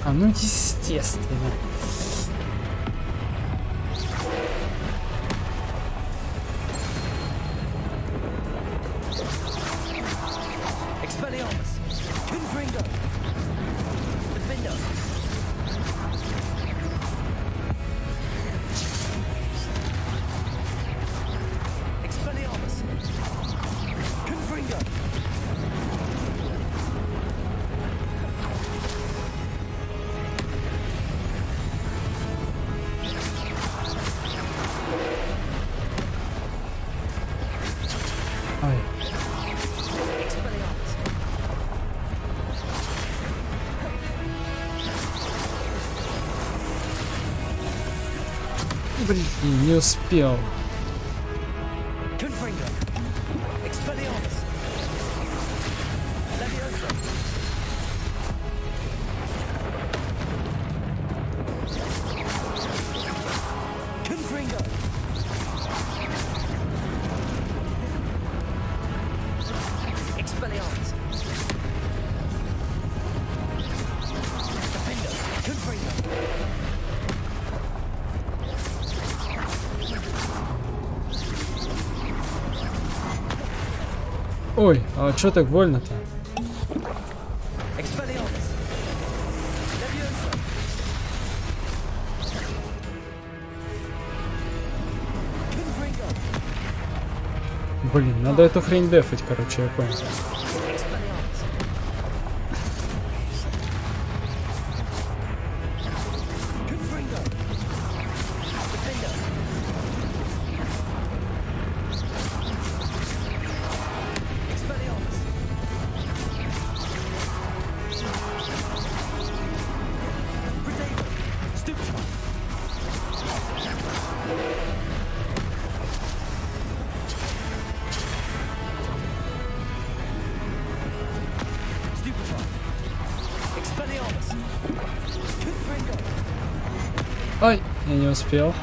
А, ну естественно. Блин, не успел. Ой, а чё так больно-то? Блин, надо эту хрень дефать, короче, я понял. Ай, я не успел.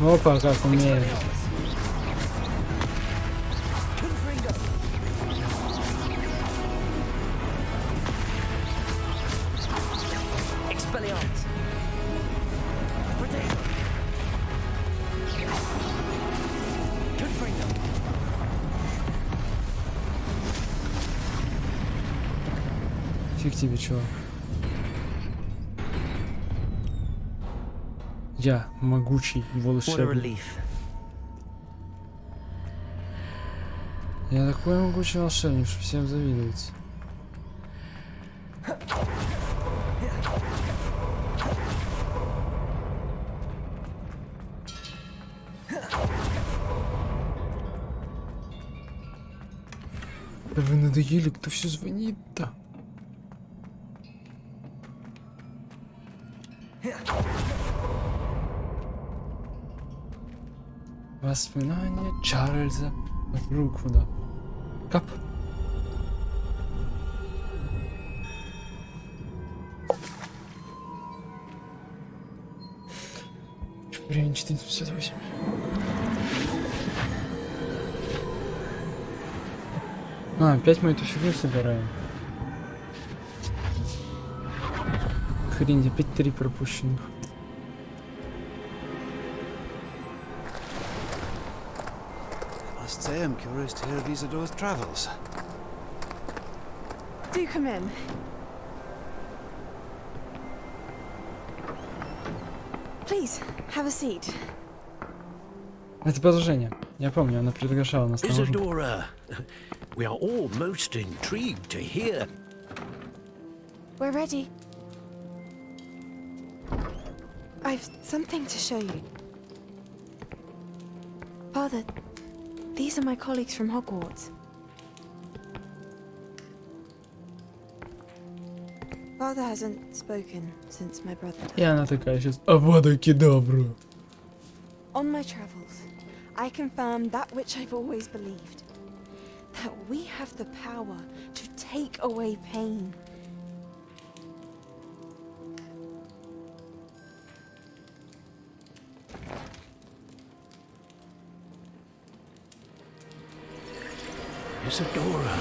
Опа, как умеет. Фиг тебе, чувак. Я могучий волшебник. Я такой могучий волшебник, что всем завидуется. Да вы надоели, кто все звонит-то? Воспоминания Чарльза. Руку, да. Кап. Время 458. А, опять мы эту фигню собираем. Хрень, опять 3 пропущенных. I am curious to hear of Isadora's travels. Do come in. Please, have a seat. Это продолжение. Я помню, она приглашала нас на ужин. Isadora, we are all most intrigued to hear. We're ready. I've something to show you. Father, these are my colleagues from Hogwarts. Father hasn't spoken since my brother died. И она такая сейчас авада-кедавра. On my travels, I confirmed that which I've always believed. That we have the power to take away pain. Isadora.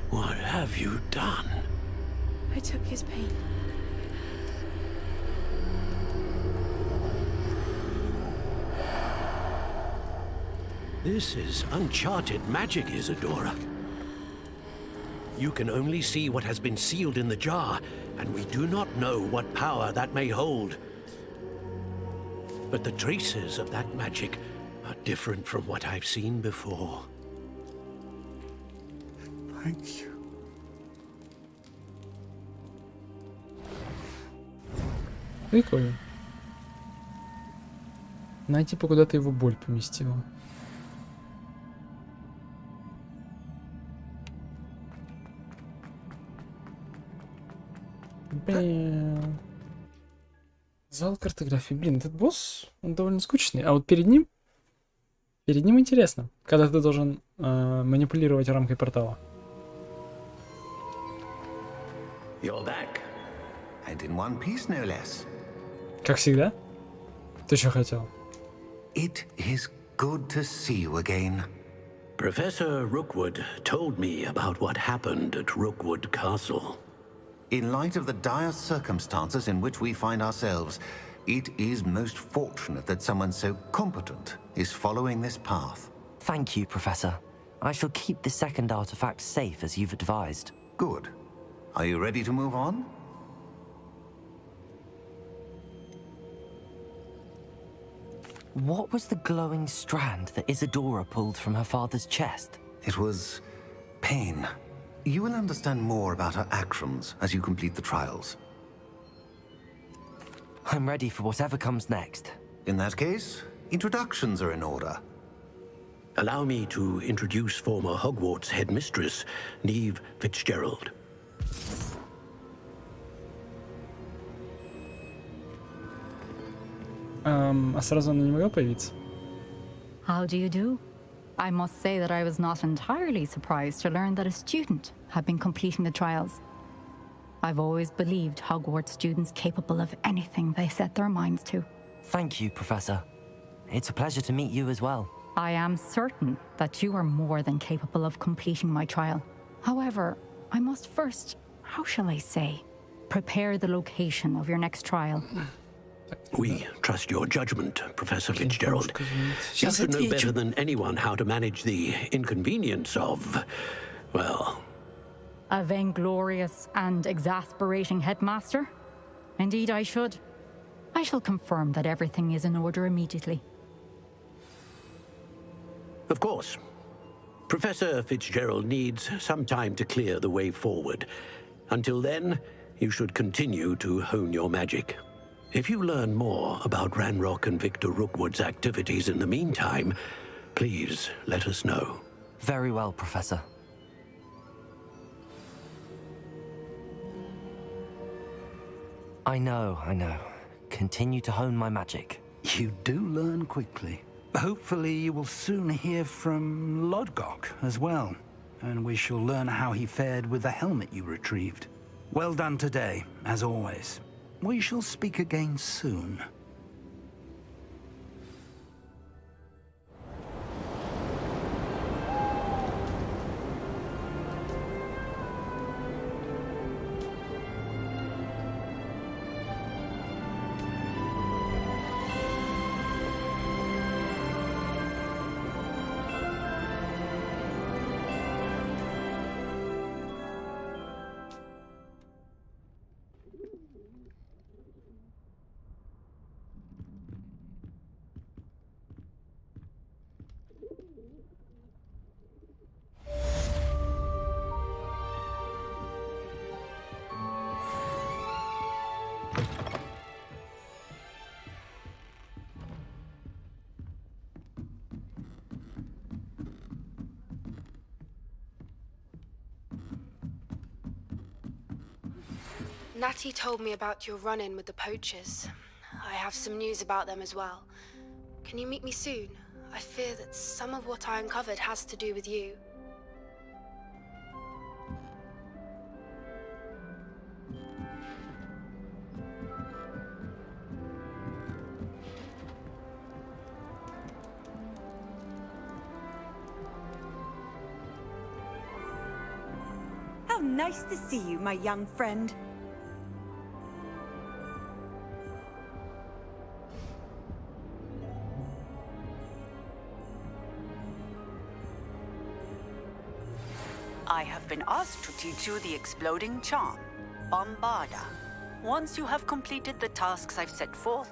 What have you done? I took his pain. This is uncharted magic, Isadora. You can only see what has been sealed in the jar, and we do not know what power that may hold. But the traces of that magic are different from what I've seen before. Thank you. Прикольно. Она типа куда-то его боль поместила. Блин. Зал картографии. Блин, этот босс, он довольно скучный. А вот перед ним интересно, когда ты должен манипулировать рамкой портала. You're back. And in one piece, no less. Как всегда? Ты что хотел? It is good to see you again. Professor Rookwood told me about what happened at Rookwood Castle. In light of the dire circumstances in which we find ourselves, it is most fortunate that someone so competent is following this path. Thank you, Professor. I shall keep the second artifact safe as you've advised. Good. Are you ready to move on? What was the glowing strand that Isadora pulled from her father's chest? It was pain. You will understand more about her actions as you complete the trials. I'm ready for whatever comes next. In that case, introductions are in order. Allow me to introduce former Hogwarts headmistress, Neve Fitzgerald. А сразу она не могла появиться? How do you do? I must say that I was not entirely surprised to learn that a student had been completing the trials. I've always believed Hogwarts students capable of anything they set their minds to. Thank you, Professor. It's a pleasure to meet you as well. I am certain that you are more than capable of completing my trial. However, I must first, how shall I say, prepare the location of your next trial. We trust your judgment, Professor Fitzgerald. You should know better than anyone how to manage the inconvenience of, well... A vainglorious and exasperating headmaster? Indeed I should. I shall confirm that everything is in order immediately. Of course. Professor Fitzgerald needs some time to clear the way forward. Until then, you should continue to hone your magic. If you learn more about Ranrock and Victor Rookwood's activities in the meantime, please let us know. Very well, Professor. I know. Continue to hone my magic. You do learn quickly. Hopefully you will soon hear from Lodgok as well, and we shall learn how he fared with the helmet you retrieved. Well done today, as always. We shall speak again soon. Natty told me about your run-in with the poachers. I have some news about them as well. Can you meet me soon? I fear that some of what I uncovered has to do with you. How nice to see you, my young friend. I have been asked to teach you the exploding charm, Bombarda. Once you have completed the tasks I've set forth,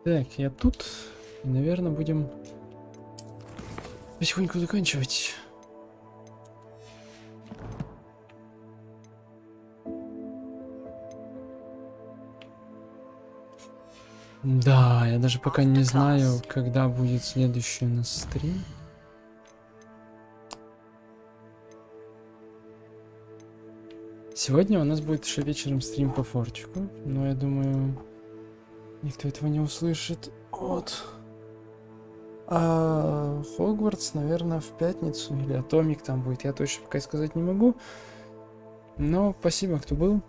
Так, я тут. И, наверное, будем потихоньку заканчивать. Да, я даже пока не знаю, когда будет следующий у нас стрим. Сегодня у нас будет еще вечером стрим по фортику, но я думаю, никто этого не услышит. Вот. А Хогвартс, наверное, в пятницу или Атомик там будет. Я точно пока сказать не могу. Но спасибо, кто был.